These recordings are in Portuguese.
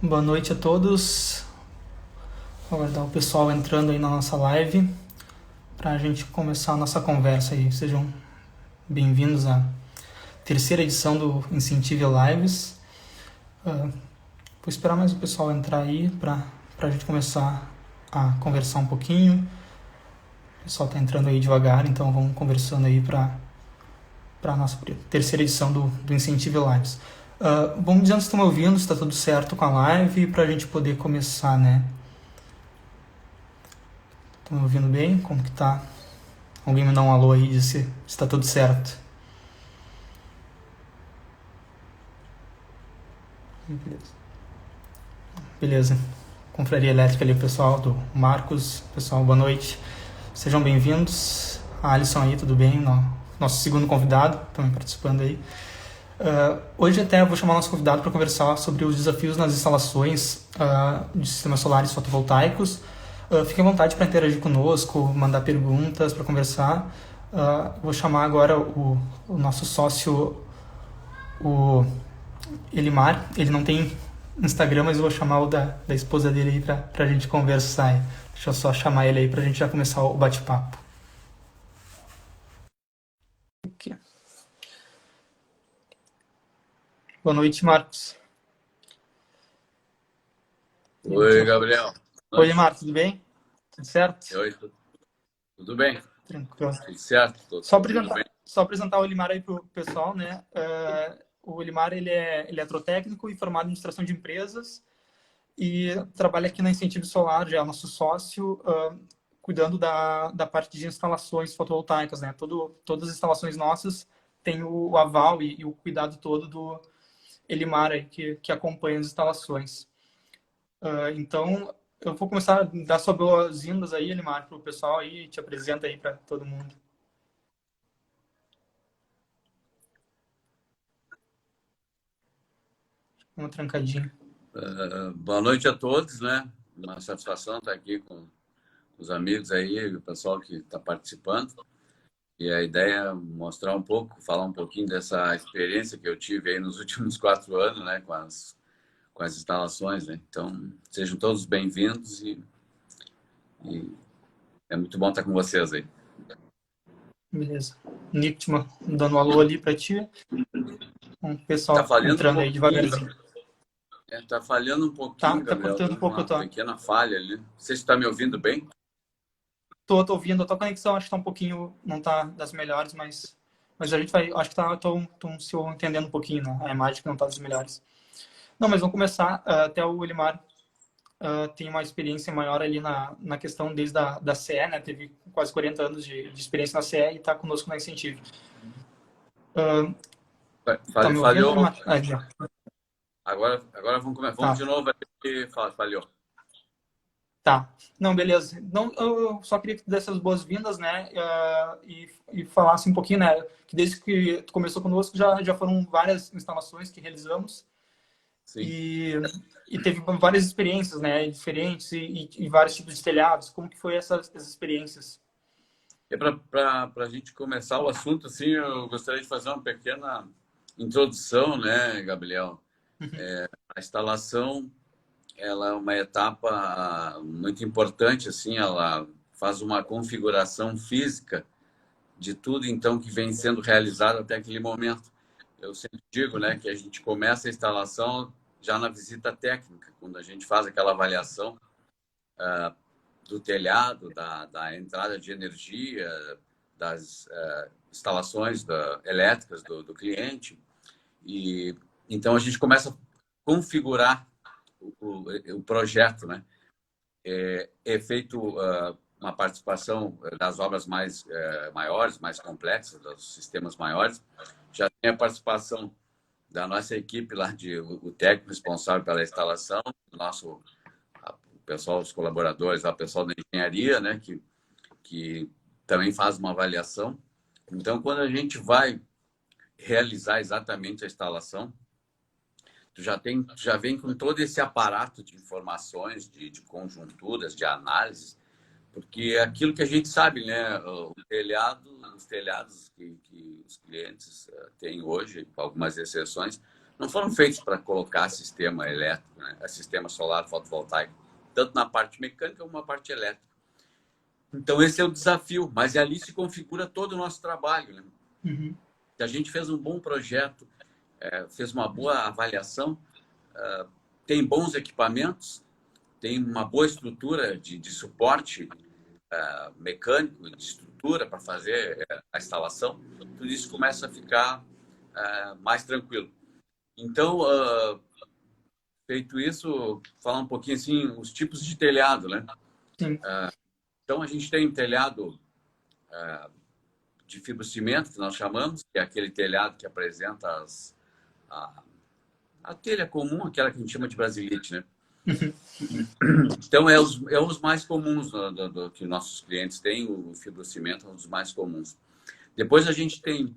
Boa noite a todos. Vou aguardar o pessoal entrando aí na nossa live para a gente começar a nossa conversa aí. Sejam bem-vindos à terceira edição do Incentive Lives. Vou esperar mais o pessoal entrar aí para a gente começar a conversar um pouquinho. O pessoal está entrando aí devagar, então vamos conversando aí para a nossa terceira edição do Incentive Lives. Vamos dizendo se estão me ouvindo, se está tudo certo com a live, para a gente poder começar, né? Estão me ouvindo bem? Como que tá? Alguém me dá um alô aí e diz se está tudo certo. Beleza. Confraria Elétrica ali, pessoal do Marcos. Pessoal, boa noite. Sejam bem-vindos. A Alisson aí, tudo bem? Nosso segundo convidado, também participando aí. Hoje até eu vou chamar nosso convidado para conversar sobre os desafios nas instalações de sistemas solares fotovoltaicos. Fique à vontade para interagir conosco, mandar perguntas, para conversar. Vou chamar agora o nosso sócio, o Elimar. Ele não tem Instagram, mas eu vou chamar o da esposa dele aí para a gente conversar. Deixa eu só chamar ele aí para a gente já começar o bate-papo. Aqui. Boa noite, Marcos. Oi, Gabriel. Oi, Marcos, tudo bem? Tudo certo? Oi, tudo bem? Tranquilo. Tudo certo? Só apresentar o Elimar aí para o pessoal, né? O Elimar, ele é eletrotécnico e formado em administração de empresas e trabalha aqui na Incentivo Solar, já é nosso sócio, cuidando da parte de instalações fotovoltaicas, né? Todas as instalações nossas têm o aval e o cuidado todo do Elimar aí, que acompanha as instalações. Então, eu vou começar a dar suas boas-vindas aí, Elimar, para o pessoal aí, te apresenta aí para todo mundo. Uma trancadinha. Boa noite a todos, né? Uma satisfação estar aqui com os amigos aí, o pessoal que está participando. E a ideia é mostrar um pouco, falar um pouquinho dessa experiência que eu tive aí nos últimos 4 anos, né? Com as instalações, né? Então, sejam todos bem-vindos e é muito bom estar com vocês aí. Beleza. Nictman, dando um alô ali para ti. O pessoal Tá entrando aí devagarzinho. Tá falhando um pouquinho, Tá Gabriel. cortando um pouco, Uma pequena falha ali. Você está me ouvindo bem? Tô ouvindo, a tua conexão acho que tá um pouquinho, não tá das melhores, mas a gente vai, acho que tô se entendendo um pouquinho, né? A imagem que não tá das melhores. Não, mas vamos começar. Até o Elimar tem uma experiência maior ali na questão desde da CE, né? Teve quase 40 anos de experiência na CE e está conosco na Incentivo. Tá me ouvindo, Falhou. Elimar? Agora vamos começar. Vamos de novo aqui. Falhou. Tá. Não, beleza. Não, eu só queria que tu desse as boas-vindas, né? E falasse um pouquinho, né? Que desde que tu começou conosco já foram várias instalações que realizamos. Sim. E teve várias experiências, né? Diferentes e vários tipos de telhados. Como que foi essas experiências? Para a gente começar o assunto, assim, eu gostaria de fazer uma pequena introdução, né, Gabriel? A instalação, ela é uma etapa muito importante, assim, ela faz uma configuração física de tudo, então, que vem sendo realizado até aquele momento. Eu sempre digo, né, que a gente começa a instalação já na visita técnica, quando a gente faz aquela avaliação do telhado, da entrada de energia, das instalações elétricas do cliente. E então a gente começa a configurar o projeto, né? É feito uma participação das obras maiores, mais complexas, dos sistemas maiores. Já tem a participação da nossa equipe lá, o técnico responsável pela instalação, o pessoal, os colaboradores, o pessoal da engenharia, né, que também faz uma avaliação. Então, quando a gente vai realizar exatamente a instalação, tu já vem com todo esse aparato de informações, de conjunturas, de análises, porque é aquilo que a gente sabe, né, os telhados que os clientes têm hoje, com algumas exceções, não foram feitos para colocar sistema elétrico, né? Sistema solar fotovoltaico, tanto na parte mecânica como na parte elétrica. Então, esse é o desafio, mas ali se configura todo o nosso trabalho. Né? Uhum. A gente fez um bom projeto, fez uma boa avaliação, tem bons equipamentos, tem uma boa estrutura de suporte mecânico, de estrutura para fazer a instalação, tudo isso começa a ficar mais tranquilo. Então, feito isso, falar um pouquinho assim, os tipos de telhado, né? Sim. Então, a gente tem telhado de fibrocimento, que nós chamamos, que é aquele telhado que apresenta a telha comum, aquela que a gente chama de brasilite, né? Então, é os mais comuns que nossos clientes têm, o fibrocimento é um dos mais comuns. Depois a gente tem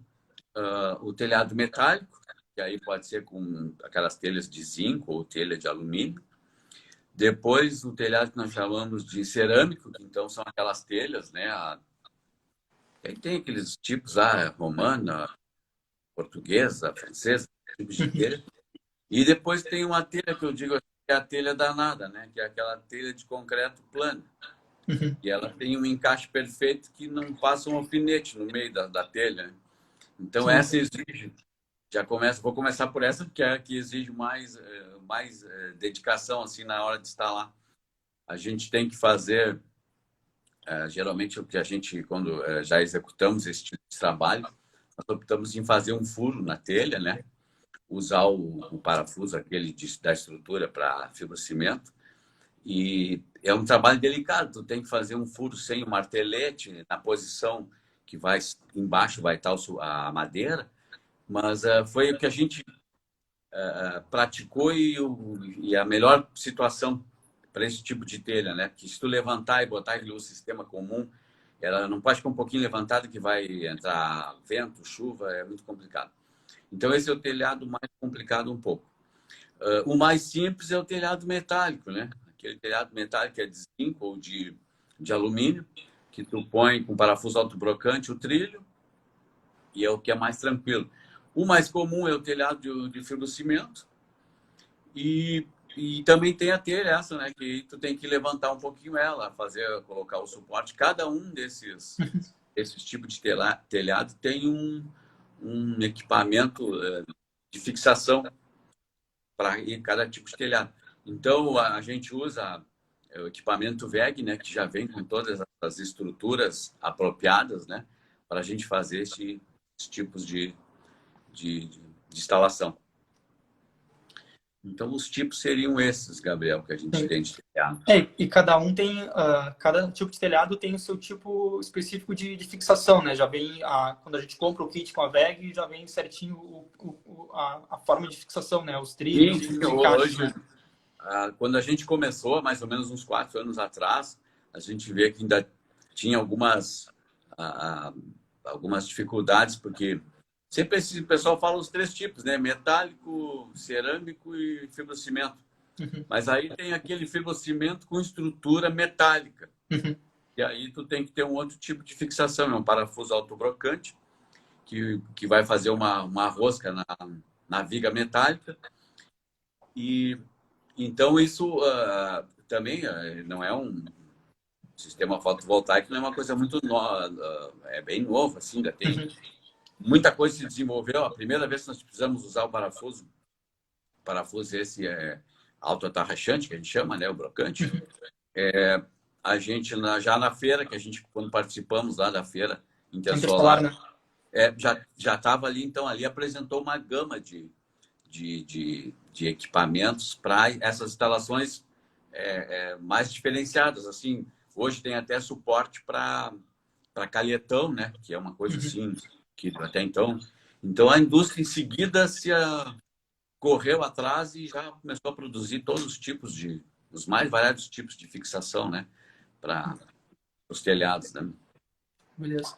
o telhado metálico, que aí pode ser com aquelas telhas de zinco ou telha de alumínio. Depois o telhado que nós chamamos de cerâmico, que então são aquelas telhas, né? Tem aqueles tipos, romana, portuguesa, francesa, tipos de telha. E depois tem uma telha que eu digo que é a telha danada, né? Que é aquela telha de concreto plano. E ela tem um encaixe perfeito que não passa um alfinete no meio da telha. Então, sim, essa exige... Vou começar por essa, porque é a que exige mais dedicação assim, na hora de instalar. A gente tem que fazer... geralmente, o que a gente, quando já executamos esse tipo de trabalho, nós optamos em fazer um furo na telha, né? Usar o parafuso aquele da estrutura para fibrocimento. E é um trabalho delicado, tu tem que fazer um furo sem o martelete, na posição que vai embaixo vai estar a madeira, mas foi o que a gente praticou e a melhor situação para esse tipo de telha, né? Porque se tu levantar e botar aquele sistema comum, ela não pode ficar um pouquinho levantada que vai entrar vento, chuva, é muito complicado. Então, esse é o telhado mais complicado um pouco. O mais simples é o telhado metálico, né? Aquele telhado metálico que é de zinco ou de alumínio, que tu põe com parafuso autobrocante o trilho, e é o que é mais tranquilo. O mais comum é o telhado de fibrocimento, e também tem a telha essa, né? Que tu tem que levantar um pouquinho ela, colocar o suporte. Cada um desses tipos de telhado tem um equipamento de fixação para cada tipo de telhado. Então, a gente usa o equipamento VEG, né, que já vem com todas as estruturas apropriadas, né, para a gente fazer esses tipos de instalação. Então, os tipos seriam esses, Gabriel, que a gente tem de telhado. E cada um tem, cada tipo de telhado tem o seu tipo específico de fixação, né? Já vem, quando a gente compra o kit com a VEG, já vem certinho a forma de fixação, né? Os trilhos e os encaixes, né? Quando a gente começou, mais ou menos uns 4 anos atrás, a gente vê que ainda tinha algumas dificuldades, porque sempre esse pessoal fala os 3 tipos, né? Metálico, cerâmico e fibrocimento. Mas aí tem aquele fibrocimento com estrutura metálica. E aí tu tem que ter um outro tipo de fixação, é um parafuso autobrocante, que vai fazer uma rosca na viga metálica. E então isso também não é um sistema fotovoltaico, não é uma coisa muito nova, é bem novo, assim, ainda tem muita coisa se desenvolveu. A primeira vez que nós precisamos usar o parafuso esse autoatarrachante, que a gente chama, né, o brocante, a gente, já na feira, que a gente, quando participamos lá da feira Intersolar, né? Já estava ali, então, ali apresentou uma gama de equipamentos para essas instalações mais diferenciadas. Assim, hoje tem até suporte para calhetão, né? Que é uma coisa assim, que até então... Então, a indústria, em seguida, correu atrás e já começou a produzir todos os tipos os mais variados tipos de fixação, né? Para os telhados, né? Beleza.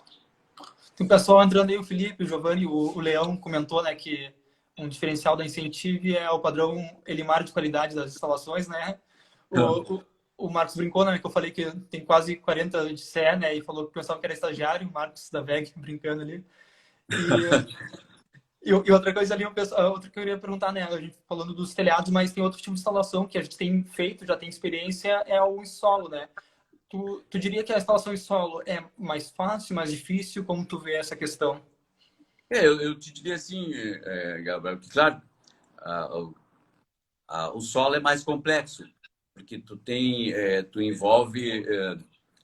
Tem o pessoal entrando aí, o Felipe, o Giovanni, o Leão comentou, né, que um diferencial da Incentive é o padrão Elimar de qualidade das instalações, né? O Marcos brincou, né, que eu falei que tem quase 40 de CE, né, e falou que pensava que era estagiário, o Marcos da VEG brincando ali. E outra coisa ali, outra que eu queria perguntar, né? A gente falando dos telhados, mas tem outro tipo de instalação que a gente tem feito, já tem experiência, é o em solo, né? Tu diria que a instalação em solo é mais fácil, mais difícil? Como tu vê essa questão? Eu te diria assim, Gabriel, que claro, a, o solo é mais complexo, porque tu envolve,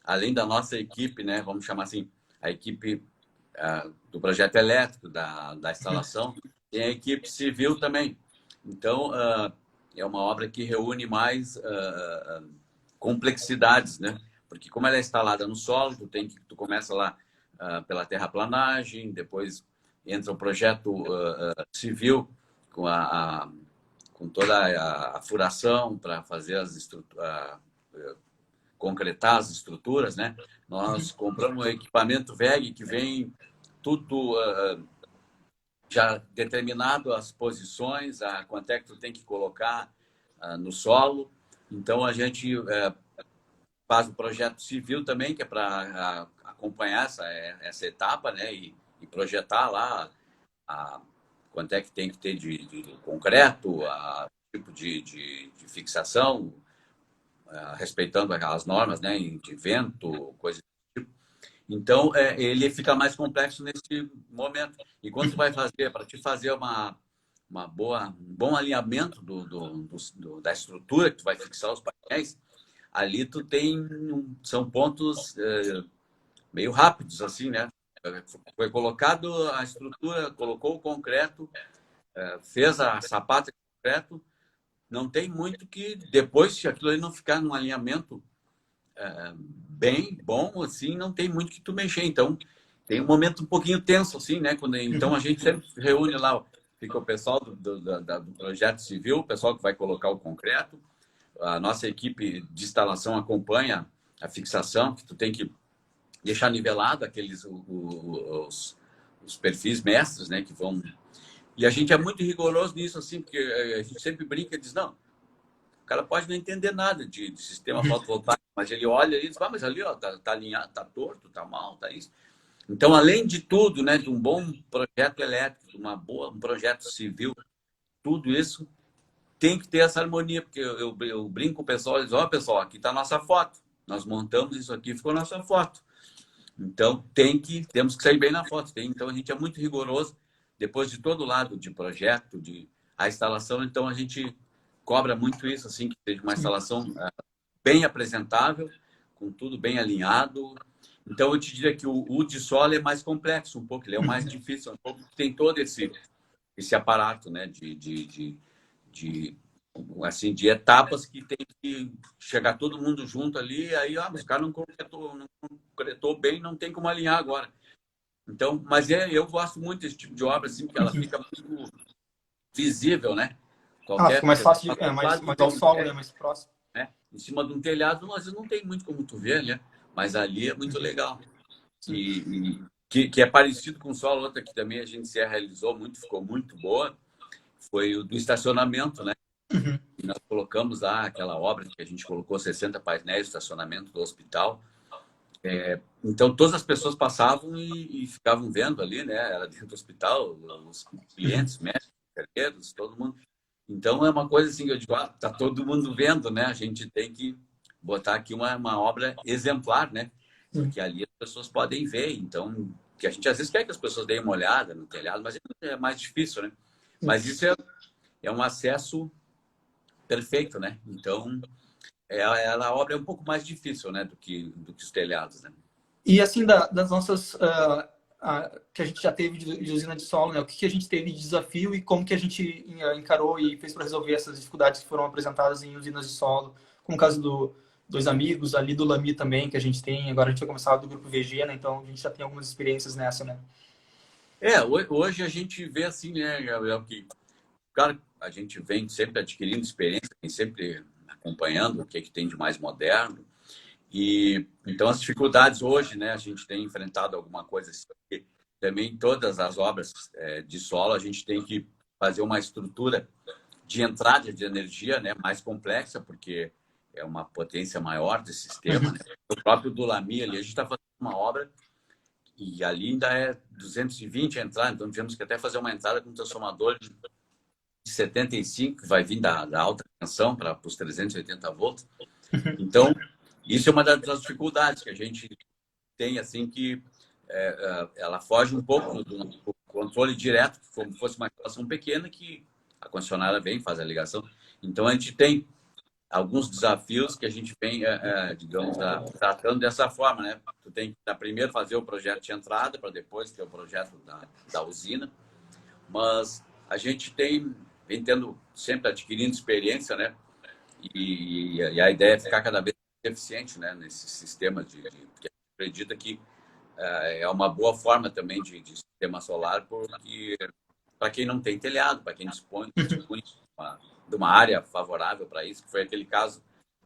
além da nossa equipe, né, vamos chamar assim, a equipe do projeto elétrico, da instalação, tem a equipe civil também. Então, é uma obra que reúne mais complexidades, né? Porque como ela é instalada no solo, tu começa lá pela terraplanagem, depois entra o projeto civil com com toda a furação para fazer as estruturas, concretar as estruturas, né? Nós compramos um equipamento VEG que vem tudo já determinado, as posições, quanto é que tu tem que colocar no solo. Então a gente faz o projeto civil também, que é para acompanhar essa etapa, né? E projetar lá a, quanto é que tem que ter de concreto, tipo de fixação, respeitando as normas, né, de vento, coisa do tipo. Então, ele fica mais complexo nesse momento. E quando tu vai fazer, para te fazer um bom alinhamento da estrutura que tu vai fixar os painéis, ali são pontos meio rápidos, assim, né? Foi colocado a estrutura, colocou o concreto, fez a sapata de concreto, não tem muito que, depois, se aquilo ali não ficar num alinhamento bem bom, assim, não tem muito que tu mexer. Então, tem um momento um pouquinho tenso, assim, né? Então, a gente sempre reúne lá, fica o pessoal do projeto civil, o pessoal que vai colocar o concreto, a nossa equipe de instalação acompanha a fixação, que tu tem que deixar nivelado os perfis mestres, né? Que vão... E a gente é muito rigoroso nisso, assim, porque a gente sempre brinca e diz, não, o cara pode não entender nada de sistema fotovoltaico, mas ele olha e diz, mas ali, ó, tá alinhado, tá torto, tá mal, tá isso. Então, além de tudo, né, de um bom projeto elétrico, um projeto civil, tudo isso tem que ter essa harmonia, porque eu brinco com o pessoal e diz, ó, pessoal, aqui tá a nossa foto. Nós montamos isso aqui, ficou a nossa foto. Então, temos que sair bem na foto. Então, a gente é muito rigoroso. Depois de todo lado de projeto, a instalação, então a gente cobra muito isso, assim, que seja uma instalação bem apresentável, com tudo bem alinhado. Então, eu te diria que o de solo é mais complexo um pouco, ele é o mais difícil, um pouco, tem todo esse aparato, né, de, assim, de etapas que tem que chegar todo mundo junto ali, aí, mas o cara não concretou bem, não tem como alinhar agora. Então, mas eu gosto muito desse tipo de obra, assim, porque ela fica muito visível, né? Fica mais fácil, mais ao solo, né? Mais próximo. Né? Em cima de um telhado, às vezes não tem muito como tu ver, né? Mas ali é muito legal. Que é parecido com o solo, outra que também a gente se realizou muito, ficou muito boa, foi o do estacionamento, né? E nós colocamos lá aquela obra que a gente colocou 60 painéis de estacionamento do hospital. Então, todas as pessoas passavam e ficavam vendo ali, né? Era dentro do hospital, os clientes, médicos, enfermeiros, todo mundo. Então, é uma coisa assim que eu digo, tá todo mundo vendo, né? A gente tem que botar aqui uma obra exemplar, né? Porque ali as pessoas podem ver. Então, que a gente às vezes quer que as pessoas deem uma olhada no telhado, mas é mais difícil, né? Mas isso é um acesso perfeito, né? Então, a obra é um pouco mais difícil, né? Do que os telhados, né? E assim, das nossas que a gente já teve de usina de solo, né? O que a gente teve de desafio e como que a gente encarou e fez para resolver essas dificuldades que foram apresentadas em usinas de solo, como o caso dos amigos, ali do Lami também, que a gente tem. Agora a gente vai começar do grupo VG, né? Então a gente já tem algumas experiências nessa, né? Hoje a gente vê assim, né, Gabriel, que, claro, a gente vem sempre adquirindo experiência, vem sempre acompanhando o que tem de mais moderno. E então as dificuldades hoje, né, a gente tem enfrentado alguma coisa assim, também todas as obras de solo a gente tem que fazer uma estrutura de entrada de energia, né, mais complexa, porque é uma potência maior desse sistema, né? O próprio do Lami ali, a gente está fazendo uma obra E ali ainda é 220 a entrada, então tivemos que até fazer uma entrada com um transformador de 75, que vai vir da alta tensão para os 380 volts. Então, isso é uma das dificuldades que a gente tem, assim, que ela foge um pouco do controle direto, como fosse uma instalação pequena que a concessionária vem, faz a ligação. Então, a gente tem alguns desafios que a gente vem, digamos, tratando dessa forma, né? Tu tem que primeiro fazer o projeto de entrada, para depois ter o projeto da usina. Mas a gente vem tendo, sempre adquirindo experiência, né? E a ideia é ficar cada vez mais eficiente, né? Nesse sistema porque a gente acredita que é uma boa forma também de sistema solar, porque para quem não tem telhado, para quem dispõe de uma área favorável para isso, que foi aquele caso,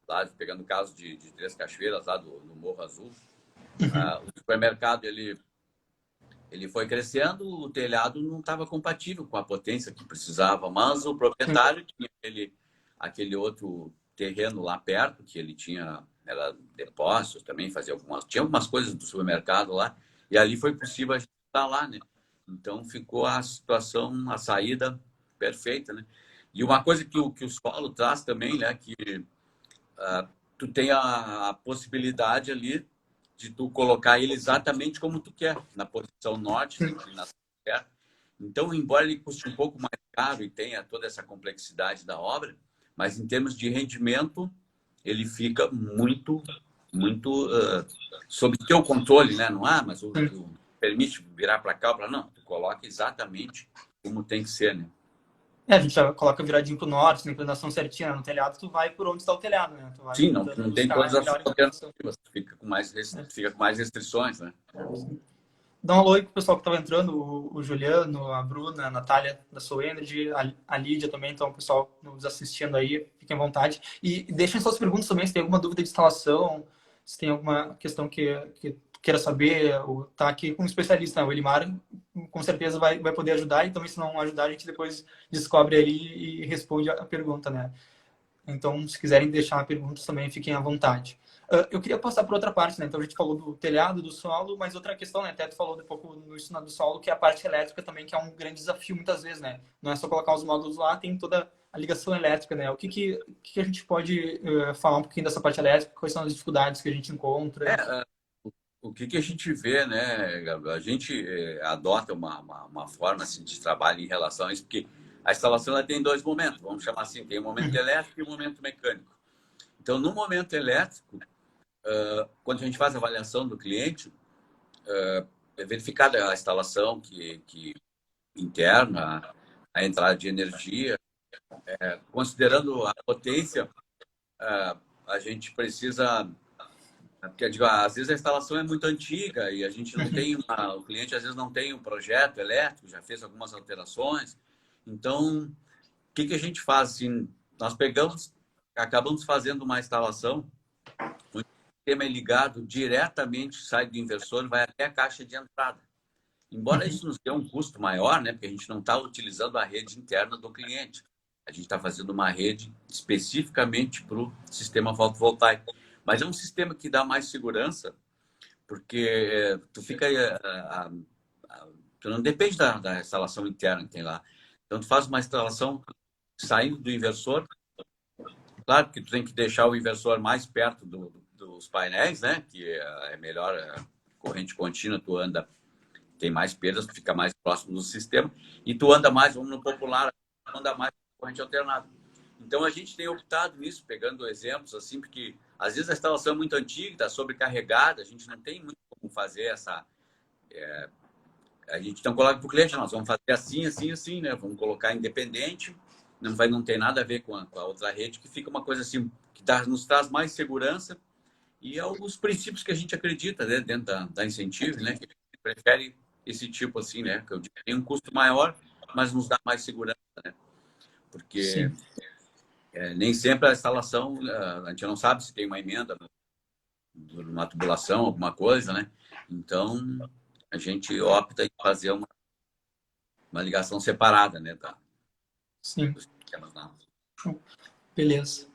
lá, pegando o caso de Três Cachoeiras, lá no Morro Azul. O supermercado, ele foi crescendo, o telhado não estava compatível com a potência que precisava, mas o proprietário tinha aquele outro terreno lá perto, que ele tinha, era depósitos também, tinha algumas coisas do supermercado lá, e ali foi possível a gente estar lá, né? Então ficou a situação, a saída perfeita, né? E uma coisa que o solo traz também, né, que tu tem a possibilidade ali de tu colocar ele exatamente como tu quer, na posição norte, na inclinação certa. Então, embora ele custe um pouco mais caro e tenha toda essa complexidade da obra, mas em termos de rendimento, ele fica muito, muito sob teu controle, né? Não mas o permite virar para cá ou para não. Tu coloca exatamente como tem que ser, né? A gente já coloca viradinho pro norte, na inclinação certinha, no telhado, tu vai por onde está o telhado, né? Tu vai Sim, não tem todas as alternativas, fica com mais restrições, né? Dá um alô aí pro pessoal que estava entrando, o Juliano, a Bruna, a Natália da Soul Energy, a Lídia também, então o pessoal nos assistindo aí, fiquem à vontade. E deixem suas perguntas também, se tem alguma dúvida de instalação, se tem alguma questão que queira saber, tá aqui com um especialista, né? O Elimar com certeza vai poder ajudar, e também se não ajudar, a gente depois descobre ali e responde a pergunta, né? Então, se quiserem deixar perguntas também, fiquem à vontade. Eu queria passar por outra parte, né? Então, a gente falou do telhado, do solo, mas outra questão, né? Até tu falou um pouco no ensino do solo, que é a parte elétrica também, que é um grande desafio muitas vezes, né? Não é só colocar os módulos lá, tem toda a ligação elétrica, né? O que a gente pode falar um pouquinho dessa parte elétrica? Quais são as dificuldades que a gente encontra? O que a gente vê, né, Gabriel? A gente adota uma forma assim, de trabalho em relação a isso, porque a instalação ela tem dois momentos, vamos chamar assim, tem um momento elétrico e um momento mecânico. Então, no momento elétrico, quando a gente faz a avaliação do cliente, é verificada a instalação que interna, a entrada de energia, considerando a potência, a gente precisa, porque eu digo, às vezes a instalação é muito antiga e a gente não tem o cliente às vezes não tem um projeto elétrico, já fez algumas alterações. Então, o que a gente faz assim? Nós acabamos fazendo uma instalação, o sistema é ligado diretamente, sai do inversor, vai até a caixa de entrada. Embora isso nos dê um custo maior, né? Porque a gente não está utilizando a rede interna do cliente. A gente está fazendo uma rede especificamente para o sistema fotovoltaico. Mas é um sistema que dá mais segurança, porque tu não depende da instalação interna que tem lá. Então, tu faz uma instalação saindo do inversor. Claro que tu tem que deixar o inversor mais perto dos painéis, né? Que é melhor, corrente contínua, tu tem mais perdas, tu fica mais próximo do sistema. E tu anda mais, vamos no popular, anda mais corrente alternada. Então, a gente tem optado nisso, pegando exemplos, assim, porque às vezes a instalação é muito antiga, está sobrecarregada, a gente não tem muito como fazer essa... a gente não coloca para o cliente, nós vamos fazer assim, assim, assim, né? Vamos colocar independente, não tem nada a ver com a outra rede, que fica uma coisa assim, que nos traz mais segurança e alguns princípios que a gente acredita, né, dentro da Incentive, né? Que a gente prefere esse tipo assim, né? Que eu digo, tem um custo maior, mas nos dá mais segurança, né? Porque... nem sempre a instalação, a gente não sabe se tem uma emenda, uma tubulação, alguma coisa, né? Então, a gente opta em fazer uma ligação separada, né? Sim. Dos sistemas lá. Beleza.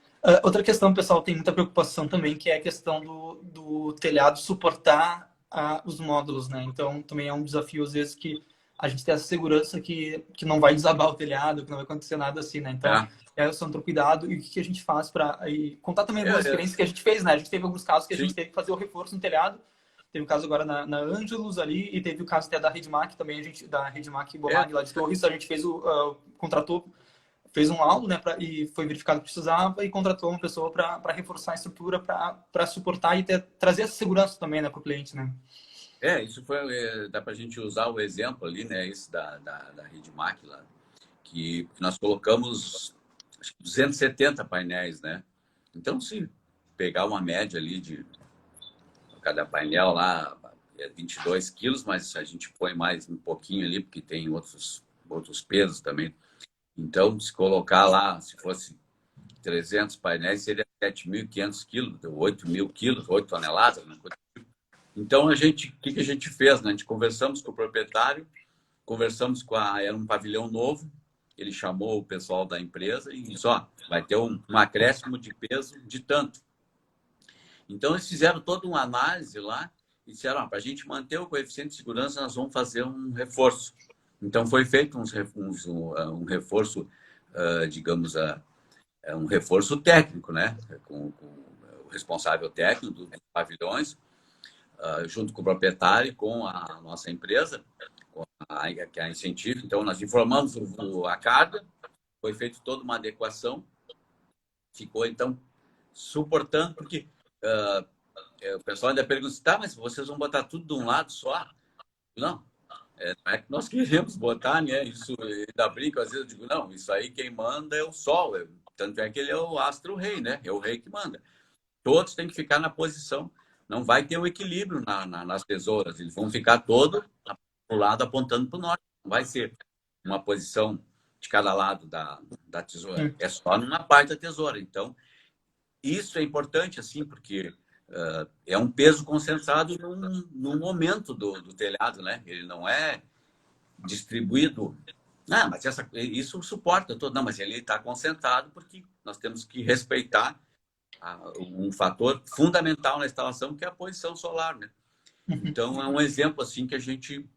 Outra questão, pessoal, tem muita preocupação também, que é a questão do telhado suportar os módulos, né? Então, também é um desafio, às vezes, que a gente tem essa segurança que não vai desabar o telhado, que não vai acontecer nada assim, né? Então, É. é o santo cuidado e o que a gente faz para contar também algumas É, experiências que a gente fez, né? A gente teve alguns casos que a gente sim. teve que fazer o reforço no telhado. Teve o caso agora na Angelus ali e teve o caso até da Redmac também, da Redmac É, Bomag lá de Torres, a gente fez contratou, fez um laudo, né, e foi verificado que precisava e contratou uma pessoa para reforçar a estrutura, para suportar e trazer essa segurança também, né, para o cliente, né? isso foi, dá para a gente usar o exemplo ali, né, esse da Redmac lá, que nós colocamos acho que 270 painéis, né? Então, se pegar uma média ali de cada painel lá, é 22 quilos, mas a gente põe mais um pouquinho ali, porque tem outros pesos também. Então, se colocar lá, se fosse 300 painéis, seria 7.500 quilos, 8.000 quilos, 8 toneladas. Né? Então, o que a gente fez? Né? A gente conversamos com o proprietário, era um pavilhão novo, ele chamou o pessoal da empresa e disse, vai ter um acréscimo de peso de tanto. Então, eles fizeram toda uma análise lá e disseram, para a gente manter o coeficiente de segurança, nós vamos fazer um reforço. Então, foi feito um reforço, digamos, um reforço técnico, né? Com o responsável técnico dos pavilhões, junto com o proprietário e com a nossa empresa, que é a Incentivo. Então, nós informamos a carga, foi feita toda uma adequação, ficou, então, suportando, porque o pessoal ainda pergunta, tá, mas vocês vão botar tudo de um lado só? Não, não é que nós queremos botar, né? Isso ainda brinca, às vezes eu digo, não, isso aí quem manda é o Sol, tanto é que ele é o astro-rei, né? É o rei que manda. Todos têm que ficar na posição, não vai ter um equilíbrio nas tesouras, eles vão ficar todos para o lado apontando para o norte, não vai ser uma posição de cada lado da tesoura, é só numa parte da tesoura. Então, isso é importante, assim, porque é um peso concentrado num momento do telhado, né? Ele não é distribuído. Mas isso suporta todo. Não, mas ele está concentrado porque nós temos que respeitar um fator fundamental na instalação, que é a posição solar, né? Então, é um exemplo, assim, que a gente...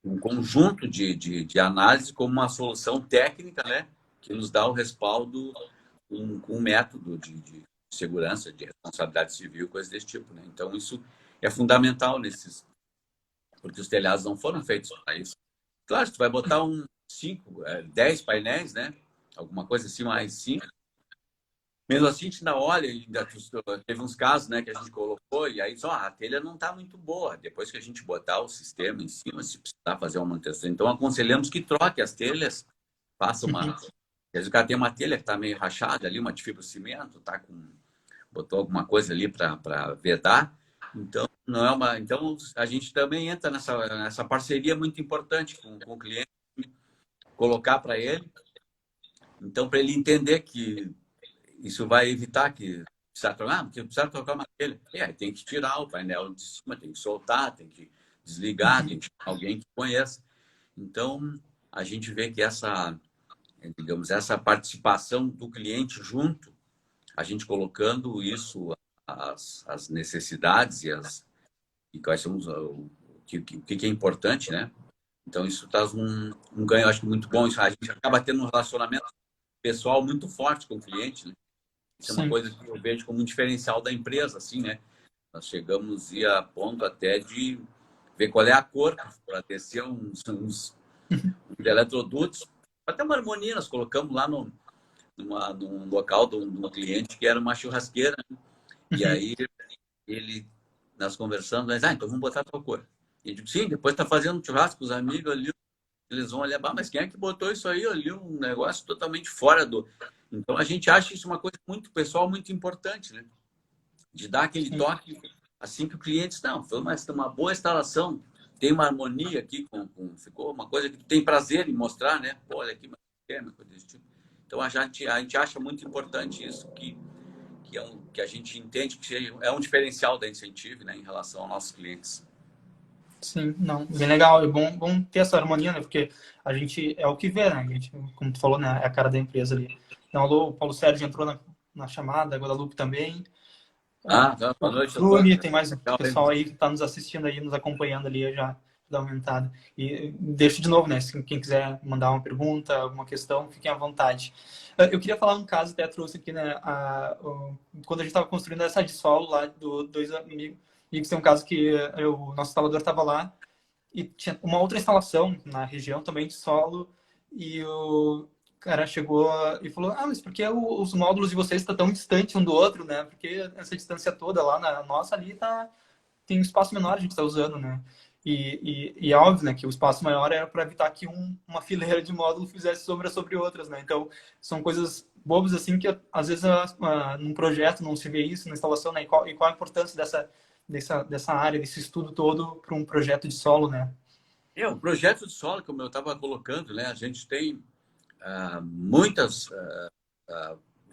um conjunto de análise como uma solução técnica, né? Que nos dá o respaldo com um método de segurança, de responsabilidade civil, coisas desse tipo, né? Então, isso é fundamental porque os telhados não foram feitos para isso. Claro, se tu vai botar 10 painéis, né? Alguma coisa assim, mais 5. Mesmo assim, a gente ainda olha, teve uns casos, né, que a gente colocou, e aí só a telha não está muito boa. Depois que a gente botar o sistema em cima, se precisar fazer uma manutenção. Então, aconselhamos que troque as telhas, faça uma... Às vezes o cara tem uma telha que está meio rachada ali, uma de fibrocimento, botou alguma coisa ali para vedar. Então, não é uma... Então, a gente também entra nessa parceria muito importante com o cliente, colocar para ele. Então, para ele entender que isso vai evitar que precisa trocar uma telha. Tem que tirar o painel de cima, tem que soltar, tem que desligar, tem que chamar alguém que conheça. Então, a gente vê que essa participação do cliente junto, a gente colocando isso, as necessidades e quais são o que é importante, né? Então, isso traz um ganho, acho que muito bom. A gente acaba tendo um relacionamento pessoal muito forte com o cliente, né? Isso é uma coisa que eu vejo como um diferencial da empresa, assim, né? Nós chegamos a ponto até de ver qual é a cor para descer uns eletrodutos. Até uma harmonia, nós colocamos lá num local de um cliente que era uma churrasqueira. Né? E aí, nós conversamos, mas, então vamos botar tal cor. E eu digo, sim, depois está fazendo churrasco com os amigos ali, eles vão olhar, mas quem é que botou isso aí? Ali, um negócio totalmente fora do... Então, a gente acha isso uma coisa muito pessoal, muito importante, né? De dar aquele toque, assim que o cliente diz, não, foi uma boa instalação, tem uma harmonia aqui, ficou uma coisa que tu tem prazer em mostrar, né? Pô, olha aqui, uma coisa desse tipo. Então, a gente acha muito importante isso, que a gente entende que é um diferencial da Incentive, né, em relação aos nossos clientes. Sim, não, bem legal. É bom ter essa harmonia, né? Porque a gente é o que vê, né? A gente, como tu falou, né? É a cara da empresa ali. Então, o Paulo Sérgio entrou na chamada, a Guadalupe também. Ah, tá. O Boa noite, Antônio. Bruni, tem mais Legal, pessoal hein? aí que está nos assistindo aí, nos acompanhando ali, eu já dá uma aumentada. E deixo de novo, né? Se quem quiser mandar uma pergunta, alguma questão, fiquem à vontade. Eu queria falar um caso, até trouxe aqui, né? Quando a gente estava construindo essa de solo lá, dois amigos, tem um caso que o nosso instalador estava lá e tinha uma outra instalação na região também de solo e o cara chegou e falou: Ah, mas por que os módulos de vocês estão tão distantes um do outro, né? Porque essa distância toda lá na nossa ali tem um espaço menor a gente está usando, né? E é óbvio, né, que o espaço maior era para evitar que uma fileira de módulos fizesse sombra sobre outras, né? Então, são coisas bobas assim que às vezes num projeto não se vê isso, na instalação, né? E qual a importância dessa área, desse estudo todo para um projeto de solo, né? O projeto de solo, como eu estava colocando, né? A gente tem muitas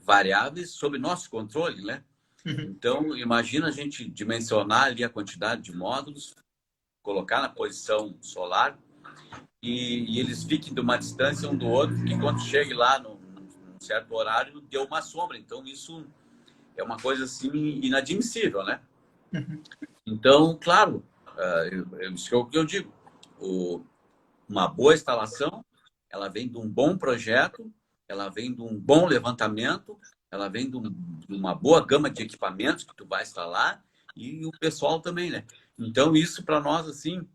variáveis sob nosso controle, né? Uhum. Então, imagina a gente dimensionar ali a quantidade de módulos, colocar na posição solar e eles fiquem de uma distância um do outro, que quando chegue lá num certo horário, deu uma sombra. Então, isso é uma coisa assim inadmissível, né? Uhum. Então, claro, isso é o que eu digo. Uma boa instalação, ela vem de um bom projeto, ela vem de um bom levantamento, ela vem de uma boa gama de equipamentos que tu vai instalar e o pessoal também, né? Então, isso para nós, assim,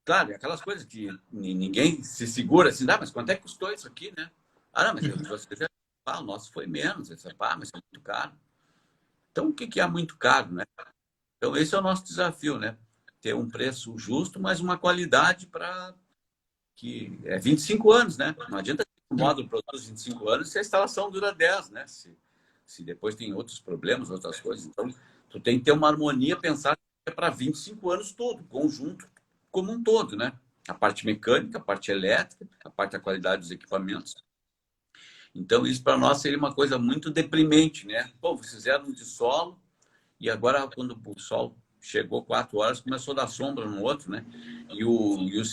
claro, é aquelas coisas que ninguém se segura assim, mas quanto é que custou isso aqui, né? Não, mas você já, o nosso foi menos. Disse, mas é muito caro. Então, o que é muito caro, né? Então, esse é o nosso desafio, né? Ter um preço justo, mas uma qualidade para que é 25 anos, né? Não adianta ter um módulo produz 25 anos se a instalação dura 10, né? Se depois tem outros problemas, outras coisas. Então, tu tem que ter uma harmonia, pensar que é para 25 anos todo, conjunto como um todo, né? A parte mecânica, a parte elétrica, a parte da qualidade dos equipamentos. Então, isso para nós seria uma coisa muito deprimente, né? Pô, vocês fizeram de solo e agora, quando o sol chegou 4 horas, começou a dar sombra no outro, né?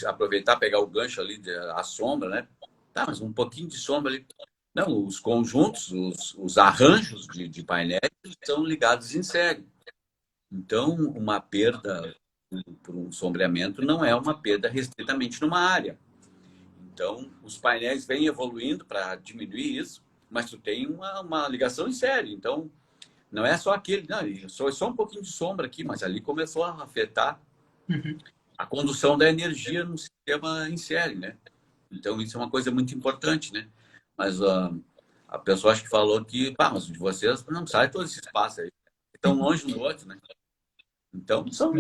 Aproveitar, pegar o gancho ali, a sombra, né? Tá, mas um pouquinho de sombra ali. Não, os conjuntos, os arranjos de painéis são ligados em série. Então, uma perda por um sombreamento não é uma perda restritamente numa área. Então, os painéis vêm evoluindo para diminuir isso, mas tu tem uma ligação em série. Então, não é só aquele, não, só um pouquinho de sombra aqui, mas ali começou a afetar Uhum. a condução da energia no sistema em série, né? Então, isso é uma coisa muito importante, né? Mas a pessoa acho que falou que, mas de vocês não sai todo esse espaço aí, tão longe um do outro, né? Então, são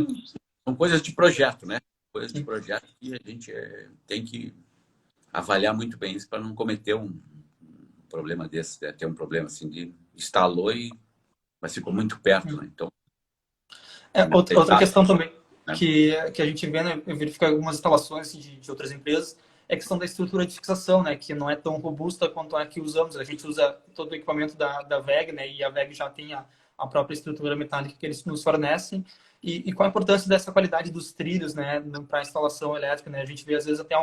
coisas de projeto, né? Coisas de projeto que a gente tem que avaliar muito bem isso para não cometer um problema desse, né? Ter um problema assim de instalou mas ficou muito perto, né? Então, Outra questão também né? que a gente vê, né, verifica algumas instalações assim, de outras empresas, é a questão da estrutura de fixação, né, que não é tão robusta quanto a que usamos. A gente usa todo o equipamento da WEG, né, e a WEG já tem a própria estrutura metálica que eles nos fornecem. E qual a importância dessa qualidade dos trilhos, né, para a instalação elétrica, né? A gente vê às vezes até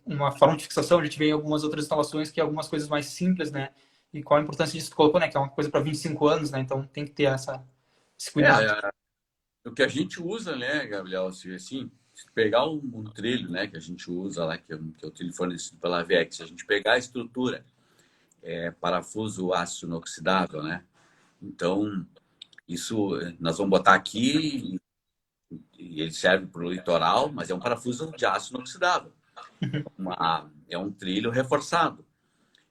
uma forma de fixação, a gente vê em algumas outras instalações que é algumas coisas mais simples, né? E qual a importância disso que tu colocou, né, que é uma coisa para 25 anos, né? Então tem que ter esse cuidado. É, o que a gente usa, né, Gabriel, assim, se pegar um trilho, né, que a gente usa lá, que é o trilho fornecido pela VEX, se a gente pegar a estrutura, parafuso ácido inoxidável, né, então, isso nós vamos botar aqui e ele serve para o litoral, mas é um parafuso de aço inoxidável, é um trilho reforçado.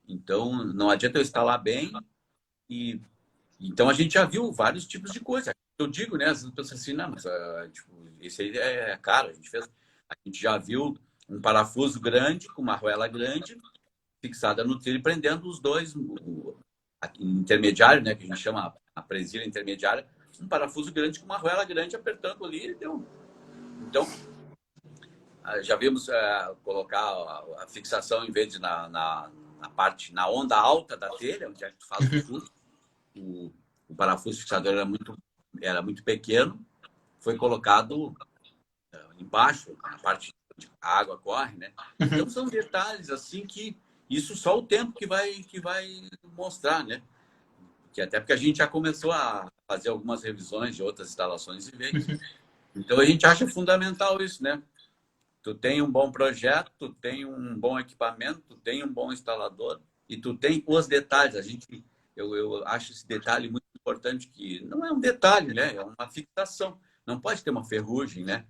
Então, não adianta eu instalar bem e então a gente já viu vários tipos de coisa. Eu digo, né? Às vezes pensa assim, não, mas tipo, esse aí é caro. A gente já viu um parafuso grande com uma arruela grande fixada no trilho, prendendo os dois, intermediário, né? Que a gente chama a presilha intermediária, um parafuso grande com uma arruela grande apertando ali. Então, já vimos colocar a fixação em vez de na parte, na onda alta da telha, onde a gente faz o fluxo, o parafuso fixador era muito pequeno, foi colocado embaixo, na parte onde a água corre, né? Então são detalhes assim que isso só o tempo que vai mostrar, né? que até porque a gente já começou a fazer algumas revisões de outras instalações e veículos. Então, a gente acha fundamental isso, né? Tu tem um bom projeto, tu tem um bom equipamento, tu tem um bom instalador e tu tem os detalhes. Eu acho esse detalhe muito importante, que não é um detalhe, né? É uma fixação. Não pode ter uma ferrugem, né?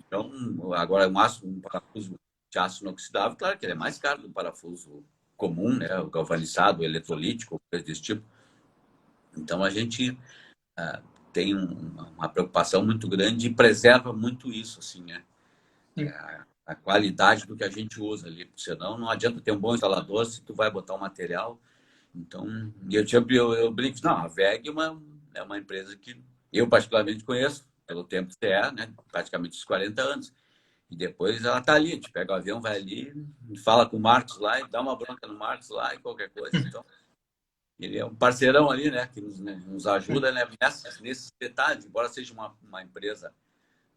Então, agora um parafuso de aço inoxidável, claro que ele é mais caro do parafuso comum, né? O galvanizado, o eletrolítico, coisa desse tipo. Então, a gente tem uma preocupação muito grande e preserva muito isso, assim, né? A qualidade do que a gente usa ali, senão não adianta ter um bom instalador se tu vai botar um material. Então, eu brinco, não, a WEG é uma empresa que eu particularmente conheço, pelo tempo que é, né? Praticamente uns 40 anos. E depois ela tá ali, a gente pega o avião, vai ali, fala com o Marcos lá e dá uma bronca no Marcos lá e qualquer coisa. Então, ele é um parceirão ali, né? Que nos ajuda, né? Nesses detalhes, embora seja uma empresa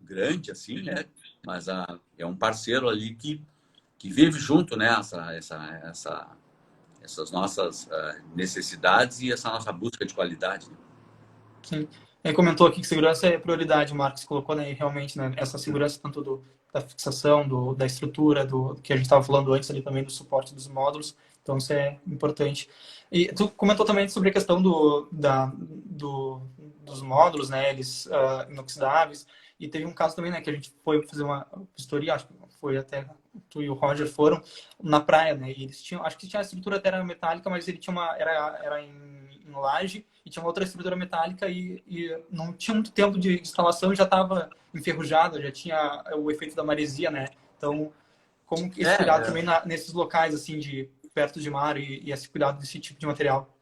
grande, assim, né? Mas é um parceiro ali que vive junto, né? Essas nossas necessidades e essa nossa busca de qualidade. Né? Sim. Ele comentou aqui que segurança é prioridade, o Marcos colocou, né? E realmente, né? Essa segurança tanto da fixação, da estrutura, do que a gente estava falando antes ali também, do suporte dos módulos. Então, isso é importante. E tu comentou também sobre a questão dos módulos, né? Eles inoxidáveis. E teve um caso também, né? Que a gente foi fazer uma vistoria, acho que foi até tu e o Roger foram na praia, né? E eles tinham, acho que tinha a estrutura até era metálica, mas ele tinha era em laje e tinha uma outra estrutura metálica e não tinha muito tempo de instalação e já estava enferrujado, já tinha o efeito da maresia, né? Então, como que esse cuidado também nesses locais, assim, de perto de mar e esse cuidado desse tipo de material?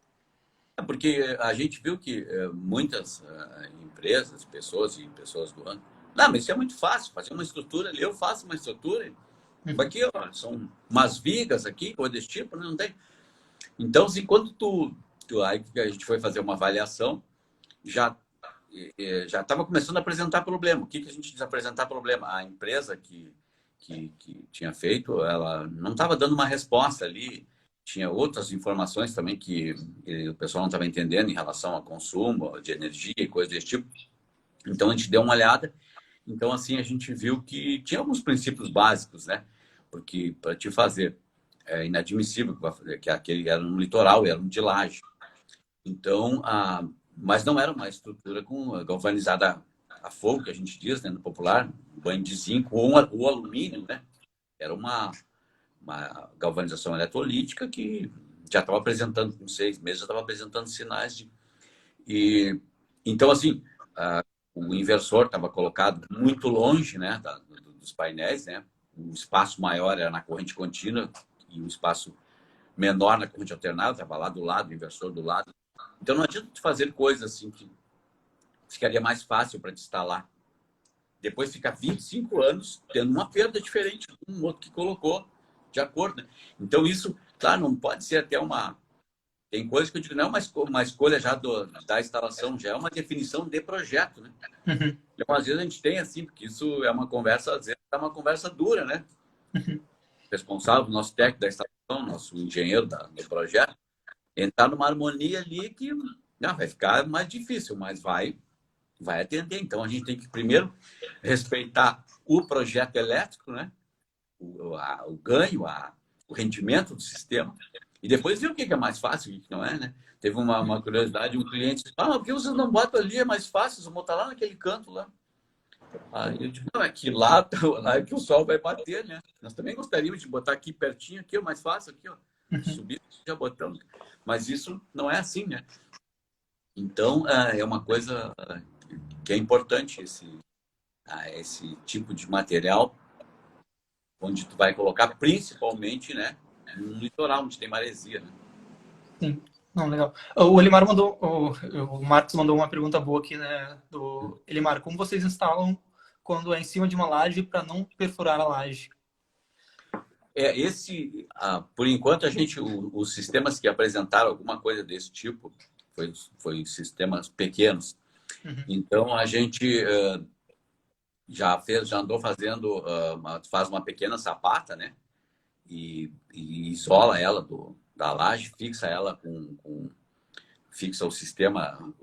Porque a gente viu que muitas empresas, pessoas do ano, não, mas isso é muito fácil, fazer uma estrutura ali, eu faço uma estrutura, aqui ó, são umas vigas aqui, coisa desse tipo, não tem. Então, assim, quando aí que a gente foi fazer uma avaliação, já estava começando a apresentar problema. O que a gente diz apresentar problema? A empresa que tinha feito, ela não estava dando uma resposta ali, tinha outras informações também que o pessoal não estava entendendo em relação ao consumo de energia e coisas desse tipo. Então, a gente deu uma olhada. Então, assim, a gente viu que tinha alguns princípios básicos, né? Porque para te fazer é inadmissível que aquele era no litoral, era um de laje. Então, mas não era uma estrutura galvanizada a fogo, que a gente diz, né, no popular, banho de zinco ou alumínio, né? Era uma galvanização eletrolítica que já estava apresentando, com 6 meses, já estava apresentando sinais de... Então, assim, o inversor estava colocado muito longe, né, dos painéis, né? O espaço maior era na corrente contínua e o espaço menor na corrente alternada, estava lá do lado, o inversor do lado. Então, não adianta te fazer coisas assim que ficaria mais fácil para te instalar. Depois fica 25 anos tendo uma perda diferente do outro que colocou de acordo. Né? Então, isso, claro, não pode ser até uma... Tem coisas que eu digo, não é uma escolha já da instalação, já é uma definição de projeto. Né? Então, às vezes a gente tem assim, porque isso é uma conversa, às vezes é uma conversa dura, né? Responsável, nosso técnico da instalação, nosso engenheiro do projeto, entrar numa harmonia ali que vai ficar mais difícil, mas vai atender. Então, a gente tem que primeiro respeitar o projeto elétrico, né? O ganho, o rendimento do sistema, e depois ver o que é mais fácil e o que não é, né? Teve uma curiosidade, um cliente disse, por que vocês não botam ali, é mais fácil, vocês botar lá naquele canto lá. Aí eu digo, não, é que lá é que o sol vai bater, né? Nós também gostaríamos de botar aqui pertinho, aqui, mais fácil, aqui, ó. Subir, já botamos. Mas isso não é assim, né? Então, é uma coisa que é importante, esse tipo de material, onde tu vai colocar principalmente, né, no litoral, onde tem maresia, né? Sim. Não, legal. O Elimar mandou, o Marcos mandou uma pergunta boa aqui, né? Do Elimar, como vocês instalam quando é em cima de uma laje para não perfurar a laje? Por enquanto, os sistemas que apresentaram alguma coisa desse tipo foi sistemas pequenos. Então, a gente já andou fazendo, faz uma pequena sapata, né? E isola ela da laje, fixa ela com fixa o sistema,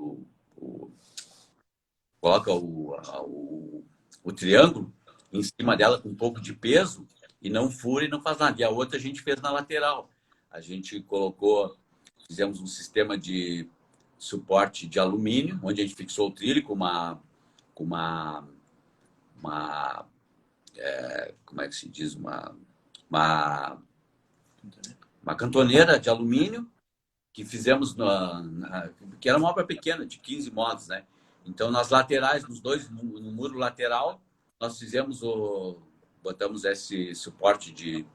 coloca o triângulo em cima dela com um pouco de peso e não fura e não faz nada. E a outra a gente fez na lateral. A gente fizemos um sistema de suporte de alumínio, onde a gente fixou o trilho com uma como é que se diz? Uma cantoneira de alumínio que fizemos que era uma obra pequena, de 15 modos, né? Então, nas laterais, no muro lateral, nós botamos esse suporte de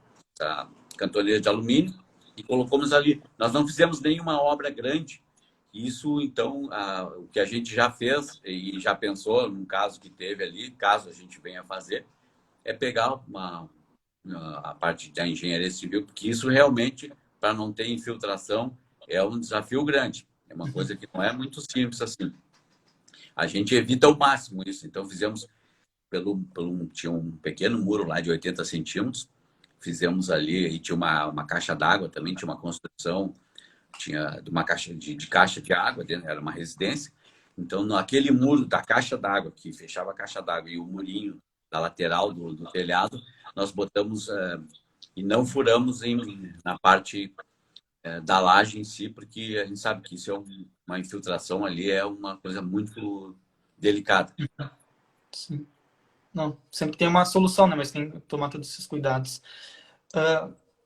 cantoneira de alumínio e colocamos ali. Nós não fizemos nenhuma obra grande. Isso, então, o que a gente já fez e já pensou, num caso que teve ali, caso a gente venha fazer, é pegar a parte da engenharia civil, porque isso realmente, para não ter infiltração, é um desafio grande. É uma coisa que não é muito simples assim. A gente evita ao máximo isso. Então, fizemos tinha um pequeno muro lá de 80 centímetros. Fizemos ali, e tinha uma caixa d'água também, tinha uma construção, tinha uma caixa caixa de água dentro, era uma residência. Então, naquele muro da caixa d'água, que fechava a caixa d'água, e o murinho da lateral do telhado, nós botamos e não furamos na parte da laje em si, porque a gente sabe que isso é uma infiltração ali, é uma coisa muito delicada. Sim. Não, sempre tem uma solução, né? Mas tem que tomar todos esses cuidados.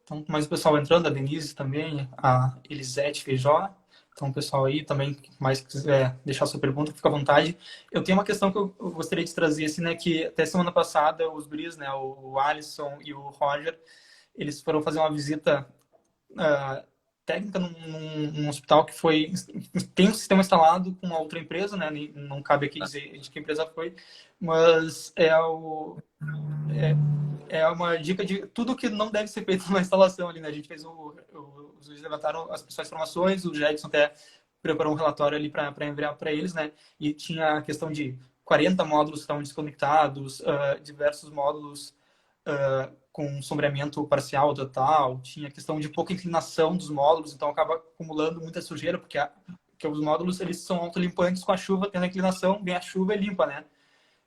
Então, mais o pessoal entrando, a Denise também, a Elisete Feijó. Então, o pessoal aí também, mais quiser deixar sua pergunta, fica à vontade. Eu tenho uma questão que eu gostaria de trazer, assim, né? Que até semana passada, os guris, né? O Alisson e o Roger, eles foram fazer uma visita técnica num hospital que tem um sistema instalado com uma outra empresa, né? Não cabe aqui dizer de que empresa foi, mas é uma dica de tudo que não deve ser feito na instalação ali, né? A gente fez os levantaram as principais informações, o Jackson até preparou um relatório ali para enviar para eles, né? E tinha a questão de 40 módulos que estavam desconectados, diversos módulos com sombreamento parcial ou total, tinha questão de pouca inclinação dos módulos, então acaba acumulando muita sujeira, porque os módulos eles são autolimpantes com a chuva, tendo a inclinação, vem a chuva e limpa, né?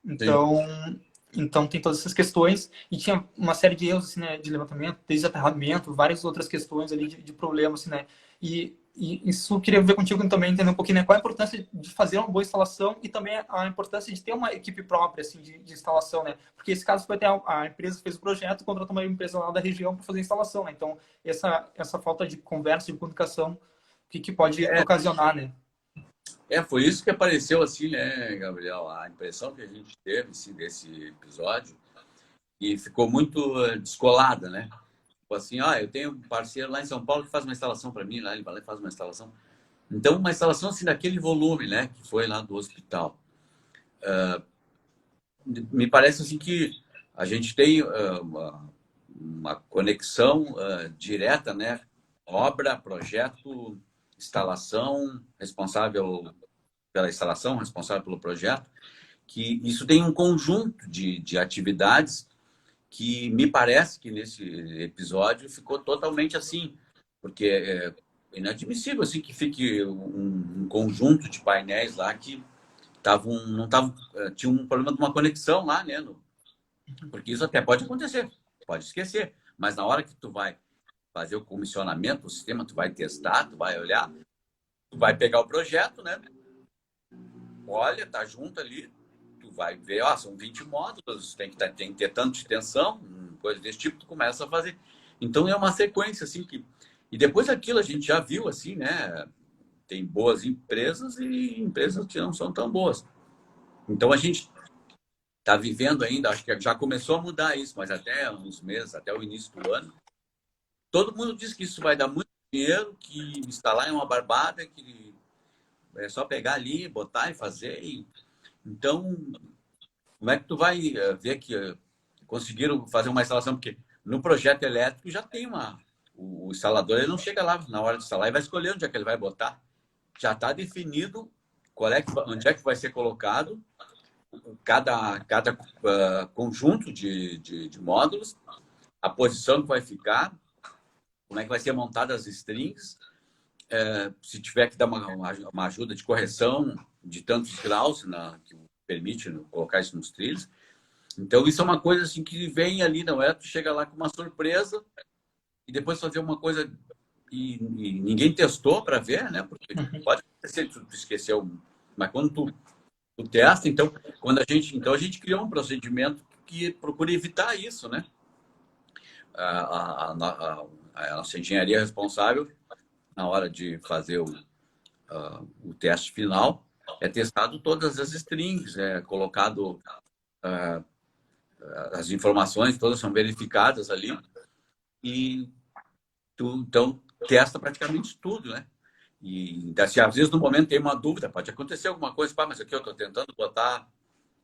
Então tem todas essas questões, e tinha uma série de erros assim, né, de levantamento, desaterramento, várias outras questões ali de problemas, assim, né? E isso eu queria ver contigo também, entender um pouquinho, né, qual a importância de fazer uma boa instalação e também a importância de ter uma equipe própria assim, de instalação, né? Porque esse caso foi até a empresa fez o projeto, contratou uma empresa lá da região para fazer a instalação, né? Então, essa falta de conversa, de comunicação, o que pode ocasionar, né? Foi isso que apareceu assim, né, Gabriel? A impressão que a gente teve assim, desse episódio, e ficou muito descolada, né? Tipo assim, eu tenho um parceiro lá em São Paulo que faz uma instalação para mim, lá ele vai lá e faz uma instalação. Então, uma instalação assim daquele volume, né, que foi lá do hospital. Me parece assim que a gente tem uma conexão direta, né? Obra, projeto, instalação, responsável pela instalação, responsável pelo projeto, que isso tem um conjunto de atividades que me parece que nesse episódio ficou totalmente assim, porque é inadmissível assim que fique um conjunto de painéis lá que tinha um problema de uma conexão lá, né? Porque isso até pode acontecer, pode esquecer, mas na hora que tu vai fazer o comissionamento do sistema, tu vai testar, tu vai olhar, tu vai pegar o projeto, né? Olha, tá junto ali, tu vai ver, são 20 módulos, tem que ter tanto de tensão, coisa desse tipo, tu começa a fazer. Então é uma sequência assim que e depois daquilo a gente já viu assim, né? Tem boas empresas e empresas que não são tão boas. Então a gente está vivendo ainda, acho que já começou a mudar isso, mas até uns meses, até o início do ano, todo mundo diz que isso vai dar muito dinheiro, que instalar é uma barbada, que é só pegar ali, botar e fazer. Então, como é que tu vai ver que conseguiram fazer uma instalação? Porque no projeto elétrico já tem o instalador, ele não chega lá na hora de instalar e vai escolher onde é que ele vai botar. Já está definido onde é que vai ser colocado cada conjunto de módulos, a posição que vai ficar, como é que vai ser montada as strings, se tiver que dar uma ajuda de correção de tantos graus, que permite colocar isso nos trilhos. Então, isso é uma coisa assim que vem ali, não é? Tu chega lá com uma surpresa e depois fazer uma coisa e ninguém testou para ver, né? Porque pode acontecer que tu esqueceu, mas quando tu testa, então, então a gente criou um procedimento que procura evitar isso, né? A nossa engenharia responsável, na hora de fazer o teste final, é testado todas as strings, é colocado as informações todas são verificadas ali e tu então testa praticamente tudo, né? E se às vezes no momento tem uma dúvida, pode acontecer alguma coisa, pá, mas aqui eu estou tentando botar,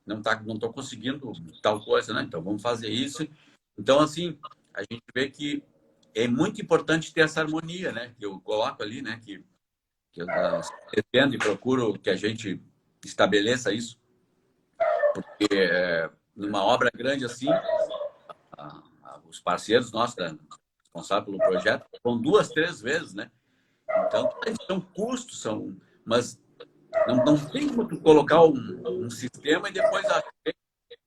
não estou conseguindo tal coisa, né? Então vamos fazer isso. Então assim a gente vê que é muito importante ter essa harmonia, né? Que eu coloco ali, né? Que eu defendo e procuro que a gente estabeleça isso, porque numa obra grande assim, os parceiros nossos responsáveis pelo projeto vão 2, 3 vezes, né? Então, são custos, mas não tem como tu colocar um sistema e depois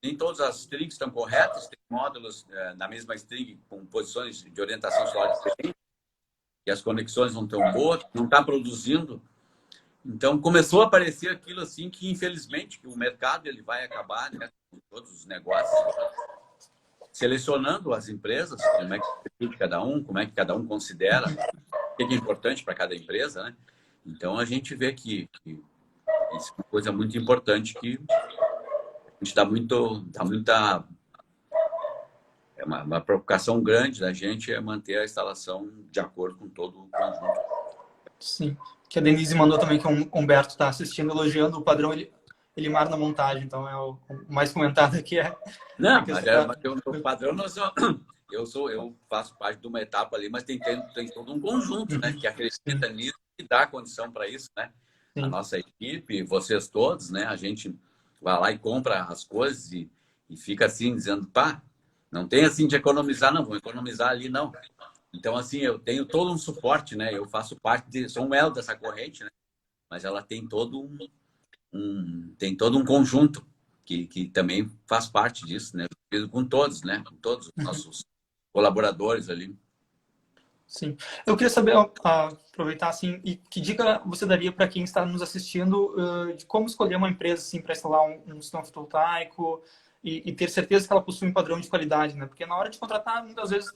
nem todas as strings estão corretas, tem módulos na mesma string com posições de orientação solar diferentes, e as conexões não estão boas, não está produzindo. Então, começou a aparecer aquilo assim que, infelizmente, que o mercado ele vai acabar, né, com todos os negócios, selecionando as empresas, como é que cada um, como é que cada um considera, o que é importante para cada empresa, né? Então, a gente vê que isso é uma coisa muito importante que a gente dá muita... É uma preocupação grande da gente é manter a instalação de acordo com todo o conjunto. Sim. Que a Denise mandou também, que o Humberto está assistindo, elogiando o padrão Elimar na montagem. Então, é o mais comentado aqui. Não, mas o padrão eu faço parte de uma etapa ali, mas tem todo um conjunto, né? Que acredita nisso e dá condição para isso, né? Sim. A nossa equipe, vocês todos, né? A gente vai lá e compra as coisas e fica assim, dizendo, pá, não tem assim de economizar, não, vou economizar ali, não. Então, assim, eu tenho todo um suporte, né? Eu faço parte, sou um elo dessa corrente, né? Mas ela tem todo um conjunto que também faz parte disso, né? Com todos, né? Com todos os nossos colaboradores ali. Sim. Eu queria saber, aproveitar assim, e que dica você daria para quem está nos assistindo de como escolher uma empresa assim, para instalar um sistema fotovoltaico e ter certeza que ela possui um padrão de qualidade, né? Porque na hora de contratar, muitas vezes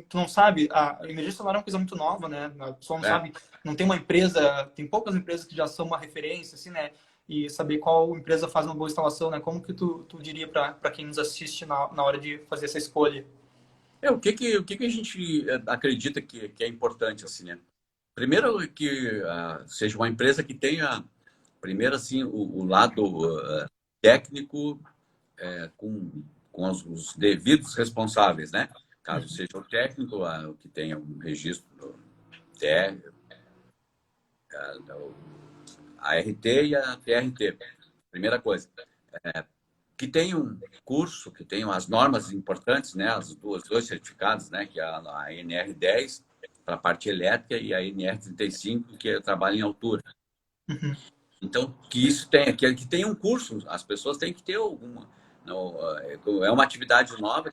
tu não sabe, a energia solar é uma coisa muito nova, né? A pessoa não sabe, não tem uma empresa, tem poucas empresas que já são uma referência, assim, né? E saber qual empresa faz uma boa instalação, né? Como que tu diria para quem nos assiste na hora de fazer essa escolha? O que a gente acredita que é importante, assim, né? Primeiro que seja uma empresa que tenha, primeiro, assim, o lado técnico com os devidos responsáveis, né? Caso seja o técnico, que tenha um registro a RT e a TRT. Primeira coisa. Que tenha um curso, que tenham as normas importantes, né? Os dois certificados, né? Que é a NR10 para a parte elétrica e a NR35, que trabalha em altura. Uhum. Então, que isso tenha, que tenha um curso, as pessoas têm que ter alguma. É uma atividade nova,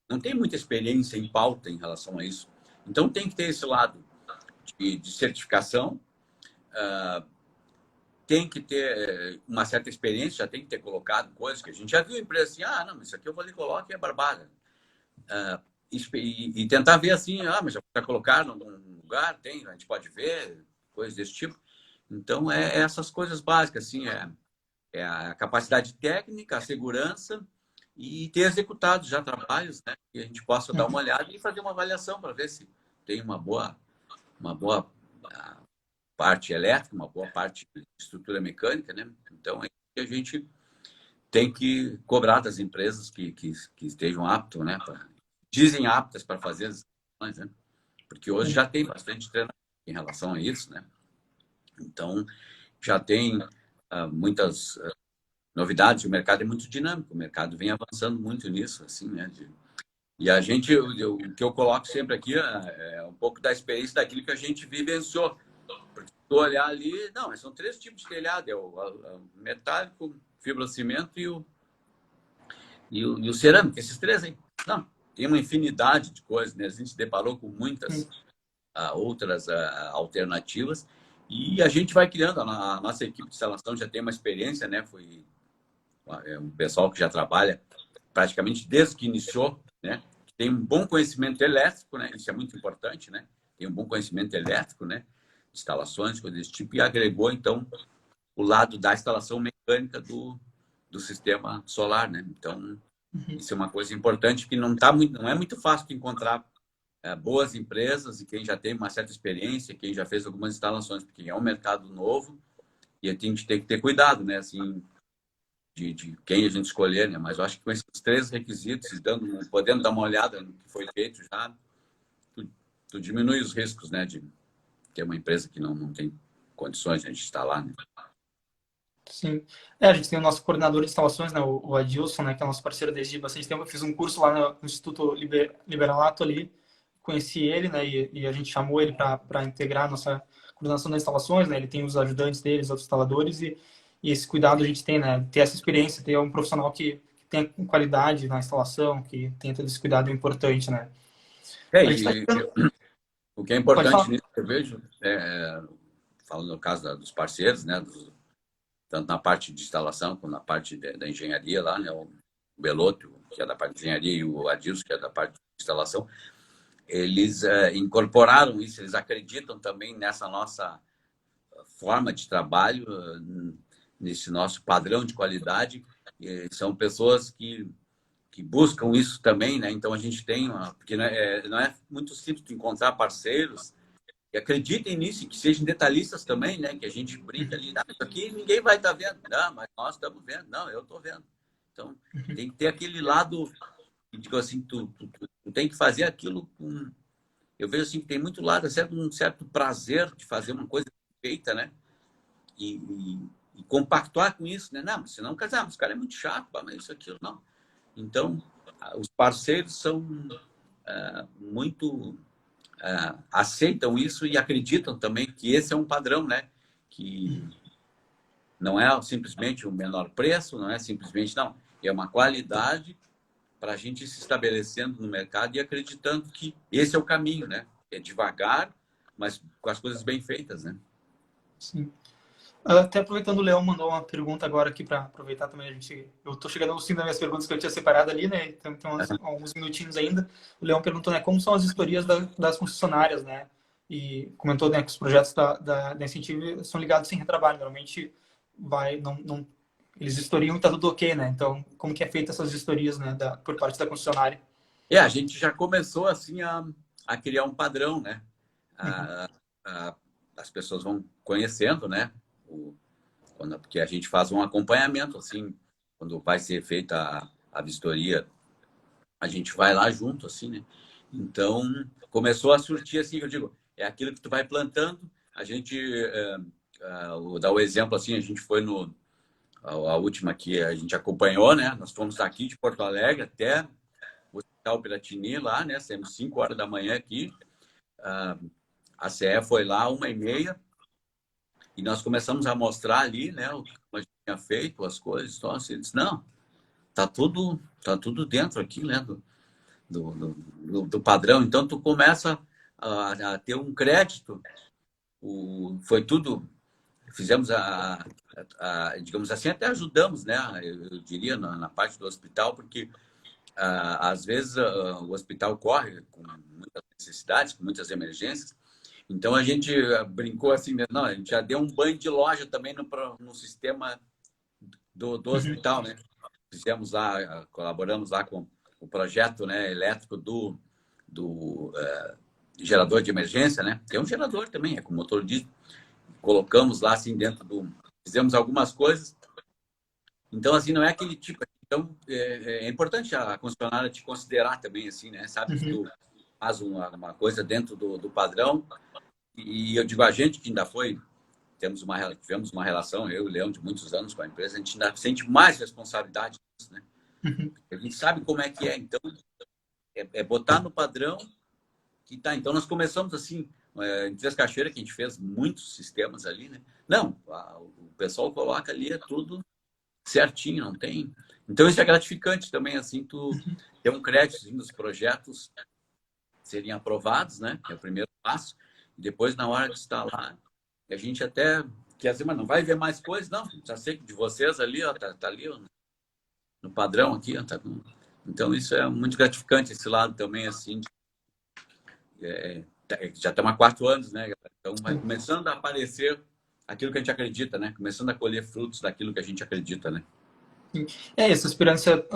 não tem muita experiência em pauta em relação a isso. Então, tem que ter esse lado de certificação, tem que ter uma certa experiência, já tem que ter colocado coisas que a gente já viu empresa assim, não, isso aqui eu vou ali colocar e é barbada. E tentar ver assim, mas já está colocado num lugar, a gente pode ver, coisas desse tipo. Então, essas coisas básicas, assim, é a capacidade técnica, a segurança e ter executado já trabalhos, né? Que a gente possa dar uma olhada e fazer uma avaliação para ver se tem uma boa parte elétrica, uma boa parte de estrutura mecânica, né? Então, a gente tem que cobrar das empresas que estejam aptas, né? Dizem aptas para fazer as ações, né? Porque hoje já tem bastante treinamento em relação a isso, né? Então, já tem muitas novidades, o mercado é muito dinâmico, o mercado vem avançando muito nisso, assim, né? E a gente, o que eu coloco sempre aqui é um pouco da experiência daquilo que a gente vivenciou. tu olhar ali, não, são 3 tipos de telhado, é o metálico, fibrocimento e o cerâmico, esses 3 aí. Não, tem uma infinidade de coisas, né? A gente se deparou com muitas outras alternativas e a gente vai criando. A nossa equipe de instalação já tem uma experiência, né? Foi um pessoal que já trabalha praticamente desde que iniciou, né? Tem um bom conhecimento elétrico, né? Isso é muito importante, né? Tem um bom conhecimento elétrico, né? Instalações, coisas desse tipo, e agregou, então, o lado da instalação mecânica do sistema solar, né? Então, isso é uma coisa importante que não é muito fácil de encontrar boas empresas e quem já tem uma certa experiência, quem já fez algumas instalações, porque é um mercado novo e a gente tem que ter cuidado, né? Assim, de quem a gente escolher, né? Mas eu acho que com esses 3 requisitos, podendo dar uma olhada no que foi feito já, tu diminui os riscos, né? De ter uma empresa que não tem condições de instalar, né? Sim. A gente tem o nosso coordenador de instalações, né, o Adilson, né, que é nosso parceiro desde bastante tempo. Eu fiz um curso lá no Instituto Liberalato ali, conheci ele, né, e a gente chamou ele para integrar a nossa coordenação das instalações, né, ele tem os ajudantes deles, outros instaladores, e esse cuidado a gente tem, né, ter essa experiência, ter um profissional que tem qualidade na instalação, que tem todo esse cuidado importante, né. A gente tá o que é importante nisso, eu vejo, falando no caso dos parceiros, né, tanto na parte de instalação como na parte da engenharia lá, né, o Belotto, que é da parte de engenharia, e o Adilson, que é da parte de instalação, eles incorporaram isso, eles acreditam também nessa nossa forma de trabalho, nesse nosso padrão de qualidade. São pessoas que buscam isso também, né? Então a gente tem porque não é muito simples de encontrar parceiros que acreditem nisso e que sejam detalhistas também, né? Que a gente brinca ali, isso aqui ninguém vai estar vendo, não, mas nós estamos vendo, não, eu estou vendo. Então tem que ter aquele lado, digo assim, tu tem que fazer aquilo com. Eu vejo assim que tem muito lado, um certo prazer de fazer uma coisa feita, né? E compactuar com isso, né? Não, mas senão casar, os caras é muito chato, mas isso aquilo não. Então, os parceiros são muito aceitam isso e acreditam também que esse é um padrão, né? Que não é simplesmente o menor preço, não é simplesmente não, é uma qualidade para a gente se estabelecendo no mercado e acreditando que esse é o caminho, né? É devagar, mas com as coisas bem feitas, né? Sim. Até aproveitando, o Leão mandou uma pergunta agora aqui para aproveitar também. Eu estou chegando no fim das minhas perguntas que eu tinha separado ali, né? Então, tem alguns minutinhos ainda. O Leão perguntou, né, como são as historias das concessionárias, né? E comentou, né, que os projetos da Incentivo são ligados sem retrabalho. Normalmente eles historiam e está tudo ok, né? Então, como que é feita essas historias, né, por parte da concessionária? A gente já começou assim a criar um padrão, né? As pessoas vão conhecendo, né? Porque a gente faz um acompanhamento, assim, quando vai ser feita a vistoria, a gente vai lá junto, assim, né? Então, começou a surtir, assim, eu digo, é aquilo que tu vai plantando, a gente, vou dar o exemplo, assim, a gente foi a última que a gente acompanhou, né? Nós fomos daqui de Porto Alegre até o Hospital Piratini, lá, né? Saímos 5 horas da manhã aqui, a CE foi lá 1h30, e nós começamos a mostrar ali, né, o que a gente tinha feito, as coisas. Então, assim, disse, não, tá tudo dentro aqui, né, do padrão. Então, tu começa a ter um crédito. Foi tudo, fizemos digamos assim, até ajudamos, né, eu diria, na parte do hospital, porque às vezes o hospital corre com muitas necessidades, com muitas emergências. Então a gente brincou assim, não, a gente já deu um banho de loja também no sistema do hospital, né? Fizemos lá, colaboramos lá com o projeto, né, elétrico do gerador de emergência, né? Que é um gerador também, é com motor diesel. Colocamos lá assim fizemos algumas coisas. Então assim não é aquele tipo. Então é importante a concessionária te considerar também assim, né? Sabe que tu faz uma coisa dentro do padrão. E eu digo, a gente que ainda tivemos uma relação, eu e o Leão, de muitos anos com a empresa, a gente ainda sente mais responsabilidade nisso, né? A gente sabe como é que é, então, é botar no padrão que tá. Então, nós começamos assim, em Três Cachoeiras, que a gente fez muitos sistemas ali, né? Não, o pessoal coloca ali, é tudo certinho, não tem. Então isso é gratificante também, assim, tu ter um crédito assim, dos projetos serem aprovados, né? Que é o primeiro passo. E depois, na hora de instalar, a gente até quer dizer, mas não vai ver mais coisas, não. Já sei que de vocês ali, ó, tá ali ó, no padrão aqui, ó, tá com... Então isso é muito gratificante esse lado também, assim. Já estamos há 4 anos, né? Então vai começando a aparecer aquilo que a gente acredita, né? Começando a colher frutos daquilo que a gente acredita, né? É isso, a experiência,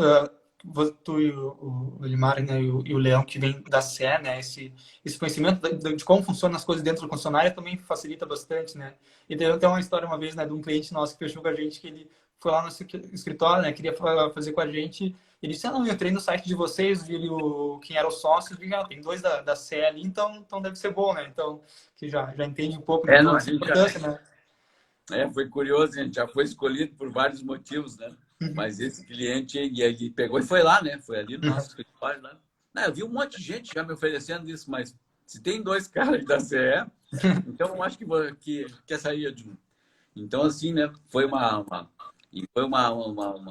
tu e o Elimar, né, e o Leão, que vem da CE, né, esse conhecimento de como funcionam as coisas dentro da concessionária também facilita bastante, né. E teve até uma história uma vez, né, de um cliente nosso que fechou com a gente, que ele foi lá no escritório, né, queria fazer com a gente, ele disse, não, eu entrei no site de vocês, vi quem era o sócio, vi, tem 2 da CE ali, então deve ser bom, né, então, que já entende um pouco, né, Não, toda a essa gente importância, né. foi curioso, a gente já foi escolhido por vários motivos, né? Mas esse cliente, ele pegou e foi lá, né? Foi ali no nosso escritório lá. Não, eu vi um monte de gente já me oferecendo isso, mas se tem 2 caras da CE, então eu acho que quer sair de um. Então, assim, né? Foi uma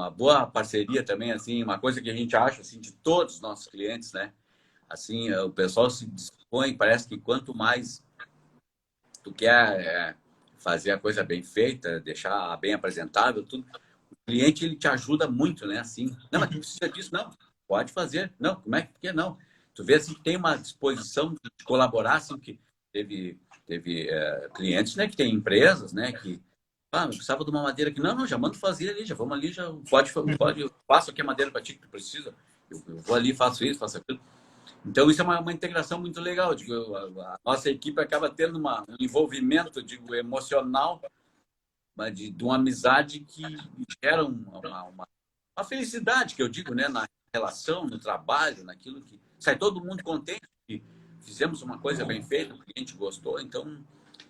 boa parceria também, assim, uma coisa que a gente acha, assim, de todos os nossos clientes, né? Assim, o pessoal se dispõe, parece que quanto mais tu quer fazer a coisa bem feita, deixar bem apresentável, tudo, o cliente ele te ajuda muito, né? Assim, não, mas tu precisa disso, não, pode fazer, não, como é que, por que não? Tu vê assim, tem uma disposição de colaborar, assim, que teve clientes, né, que tem empresas, né, que eu precisava de uma madeira que não, já mando fazer ali, já vamos ali, já pode, eu faço aqui a madeira para ti que tu precisa, eu vou ali, faço isso, faço aquilo. Então, isso é uma integração muito legal. Digo, a nossa equipe acaba tendo um envolvimento, digo, emocional, de uma amizade que gera uma felicidade, que eu digo, né, na relação, no trabalho, naquilo que sai todo mundo contente, que fizemos uma coisa bem feita, o cliente gostou. Então,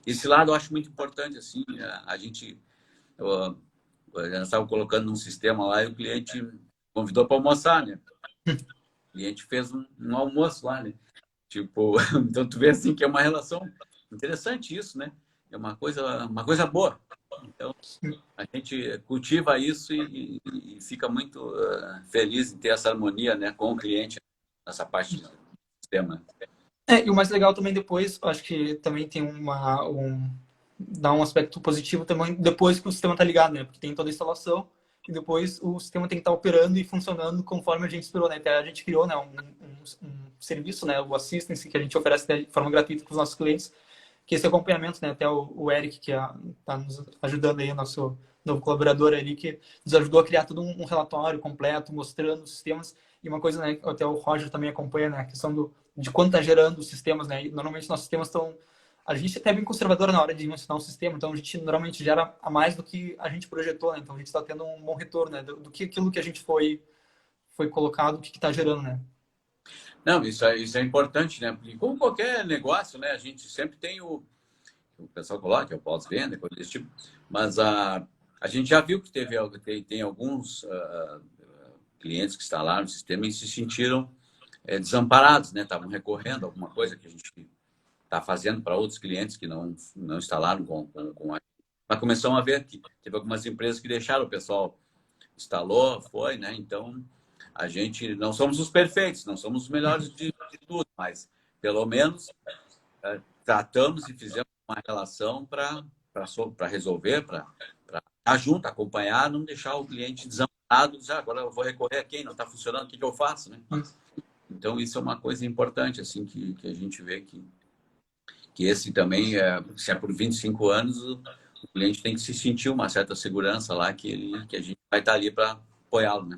esse lado eu acho muito importante. Assim, a gente estava colocando um sistema lá e o cliente convidou para almoçar, né? O cliente fez um almoço lá, né? Tipo, então tu vê assim que é uma relação interessante isso, né? É uma coisa boa. Então, a gente cultiva isso e fica muito feliz em ter essa harmonia, né, com o cliente nessa parte do sistema. E o mais legal também depois, acho que também tem dá um aspecto positivo também depois que o sistema está ligado, né? Porque tem toda a instalação e depois o sistema tem que estar operando e funcionando conforme a gente esperou, né? Até a gente criou, né, um serviço, né, o Assistance, que a gente oferece de forma gratuita para os nossos clientes, que esse acompanhamento, né? Até o Eric, que está nos ajudando aí, o nosso novo colaborador ali, que nos ajudou a criar todo um relatório completo, mostrando os sistemas. E uma coisa, né, até o Roger também acompanha, né, a questão de quanto está gerando os sistemas, né? E normalmente nossos sistemas estão... A gente é até bem conservador na hora de mencionar um sistema, então a gente normalmente gera a mais do que a gente projetou, né? Então a gente está tendo um bom retorno, né? Do que aquilo que a gente foi colocado, o que está gerando, né? Não, isso é importante, né? Porque como qualquer negócio, né, a gente sempre tem o pessoal coloca, é o pós-venda, coisa desse tipo, mas a gente já viu que tem alguns clientes que instalaram o sistema e se sentiram desamparados, né? Estavam recorrendo a alguma coisa que a gente está fazendo para outros clientes que não instalaram com a... Mas começamos a ver que teve algumas empresas que deixaram o pessoal instalou, foi, né? Então, a gente não somos os perfeitos, não somos os melhores de tudo, mas pelo menos tratamos e fizemos uma relação para resolver, para estar junto, acompanhar, não deixar o cliente desamparado, dizer, agora eu vou recorrer a quem? Não está funcionando, o que eu faço, né? Então, isso é uma coisa importante, assim, que a gente vê que esse também, se é por 25 anos, o cliente tem que se sentir uma certa segurança lá, que a gente vai estar ali para apoiá-lo, né?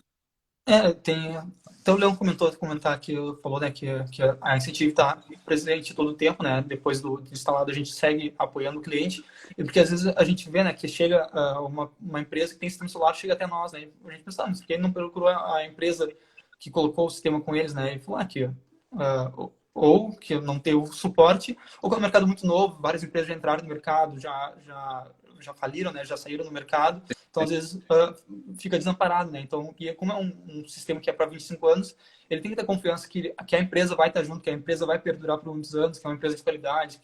Tem... Então o Leão comentar aqui, falou, né, que a Incentive está presente todo o tempo, né? Depois do instalado, a gente segue apoiando o cliente. E porque às vezes a gente vê, né, que chega uma empresa que tem sistema solar, chega até nós, né? A gente pensa, mas por que não procurou a empresa que colocou o sistema com eles, né? E falou, aqui, ou que não tem o suporte, ou que é um mercado muito novo, várias empresas já entraram no mercado, já faliram, né? Já saíram no mercado Então, às vezes, fica desamparado, né? Então, e como é um sistema que é para 25 anos, ele tem que ter confiança que a empresa vai estar junto, que a empresa vai perdurar por muitos anos, que é uma empresa de qualidade,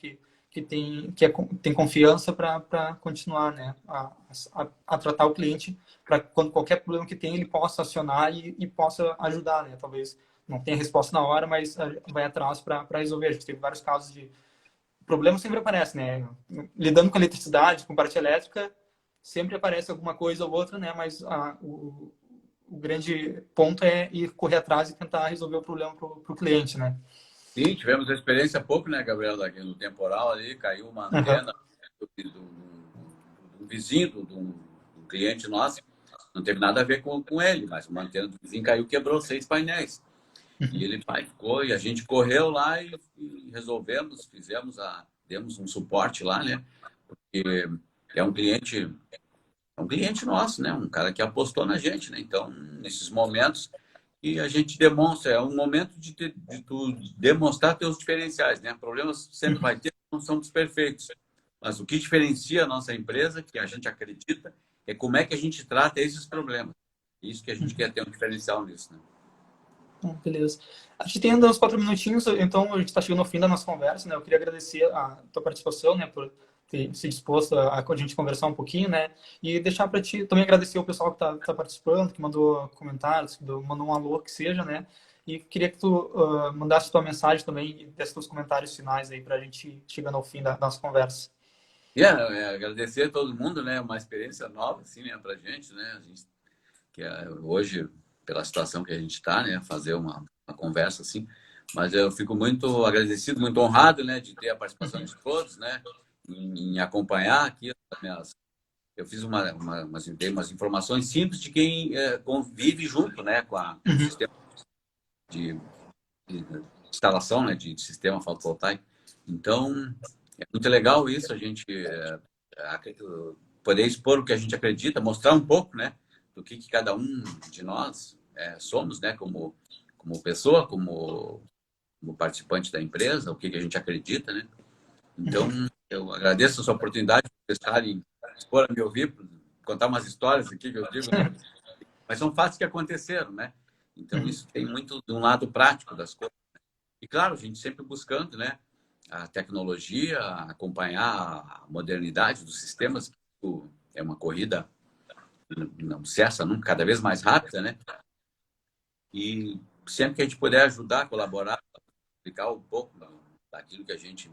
tem confiança para continuar, né? A tratar o cliente, para quando qualquer problema que tem, ele possa acionar e possa ajudar, né? Talvez não tenha resposta na hora, mas vai atrás para resolver. A gente teve vários casos de problema sempre aparece, né? Lidando com eletricidade, com parte elétrica, sempre aparece alguma coisa ou outra, né? Mas o grande ponto é ir correr atrás e tentar resolver o problema para o cliente, né? Sim, tivemos a experiência há pouco, né, Gabriel, aqui no temporal ali, caiu uma Uhum. antena do vizinho, do cliente nosso, não teve nada a ver com ele, mas uma antena do vizinho caiu, quebrou 6 painéis. E ele ficou, e a gente correu lá e resolvemos, demos um suporte lá, né? Porque é um cliente nosso, né? Um cara que apostou na gente, né? Então, nesses momentos que a gente demonstra, é um momento de tu demonstrar teus diferenciais, né? Problemas sempre vai ter, não somos perfeitos. Mas o que diferencia a nossa empresa, que a gente acredita, é como é que a gente trata esses problemas. Isso que a gente quer ter um diferencial nisso, né? Beleza. A gente tem ainda uns 4 minutinhos, então a gente está chegando ao fim da nossa conversa, né? Eu queria agradecer a tua participação, né? Por ter se disposto a gente conversar um pouquinho, né? E deixar para ti também agradecer o pessoal que tá participando, que mandou comentários, que mandou um alô, que seja, né? E queria que tu mandasse tua mensagem também e desse teus comentários finais aí para a gente chegando ao fim da nossa conversa. Agradecer a todo mundo, né? Uma experiência nova, assim, né? Pra gente, né? A gente, hoje, pela situação que a gente está, né? Fazer uma conversa assim. Mas eu fico muito agradecido, muito honrado, né? De ter a participação de todos, né? Em acompanhar aqui as minhas... Eu fiz dei umas informações simples de quem convive junto, né? Com o sistema de instalação, né? De sistema fotovoltaico. Então, é muito legal isso, a gente poder expor o que a gente acredita, mostrar um pouco, né, do que cada um de nós somos, né, como pessoa, como participante da empresa, o que a gente acredita, né. Então, eu agradeço essa oportunidade de vocês estarem expor a me ouvir, contar umas histórias aqui que eu digo, né, mas são fatos que aconteceram, né. Então, isso tem muito de um lado prático das coisas. E, claro, a gente sempre buscando, né, a tecnologia, acompanhar a modernidade dos sistemas, que é uma corrida não cessa nunca, cada vez mais rápida, né? E sempre que a gente puder ajudar, colaborar, explicar um pouco daquilo que a gente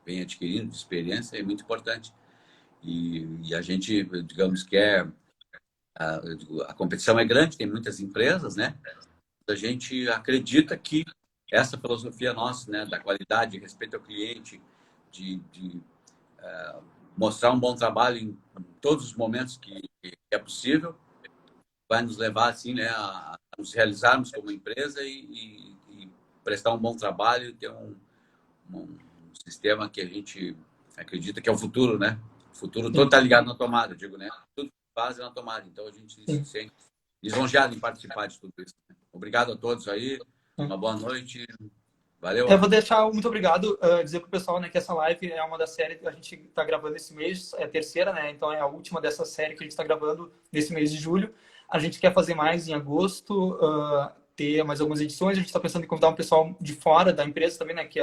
vem adquirindo de experiência é muito importante. E a gente, digamos que a competição é grande, tem muitas empresas, né? A gente acredita que essa filosofia nossa, né, da qualidade, respeito ao cliente, de mostrar um bom trabalho em todos os momentos que é possível, vai nos levar assim, né, a nos realizarmos como empresa e prestar um bom trabalho, ter um sistema que a gente acredita que é o futuro, né? O futuro todo está ligado na tomada, eu digo, né? Tudo faz na tomada. Então a gente se sente lisonjeado em participar de tudo isso. Obrigado a todos aí. Uma boa noite. Valeu. Eu vou deixar muito obrigado, dizer para o pessoal, né, que essa live é uma das séries que a gente está gravando esse mês, é a terceira, né? Então é a última dessa série que a gente está gravando nesse mês de julho. A gente quer fazer mais em agosto, ter mais algumas edições. A gente está pensando em convidar um pessoal de fora da empresa também, né? Que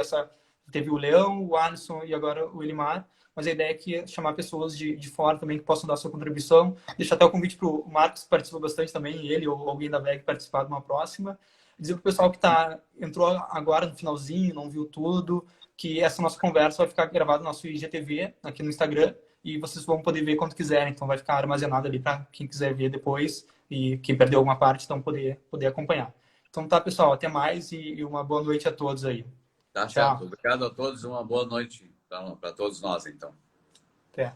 teve o Leão, o Alisson e agora o Elimar. Mas a ideia aqui é chamar pessoas de fora também que possam dar sua contribuição. Deixar até o convite para o Marcos, que participou bastante também, ele ou alguém da VEG participar de uma próxima. Dizer para o pessoal que entrou agora no finalzinho, não viu tudo, que essa nossa conversa vai ficar gravada no nosso IGTV, aqui no Instagram, e vocês vão poder ver quando quiserem. Então vai ficar armazenado ali para quem quiser ver depois e quem perdeu alguma parte, então poder acompanhar. Então tá, pessoal, até mais e uma boa noite a todos aí. Tá certo. Obrigado a todos, uma boa noite para todos nós, então. Até.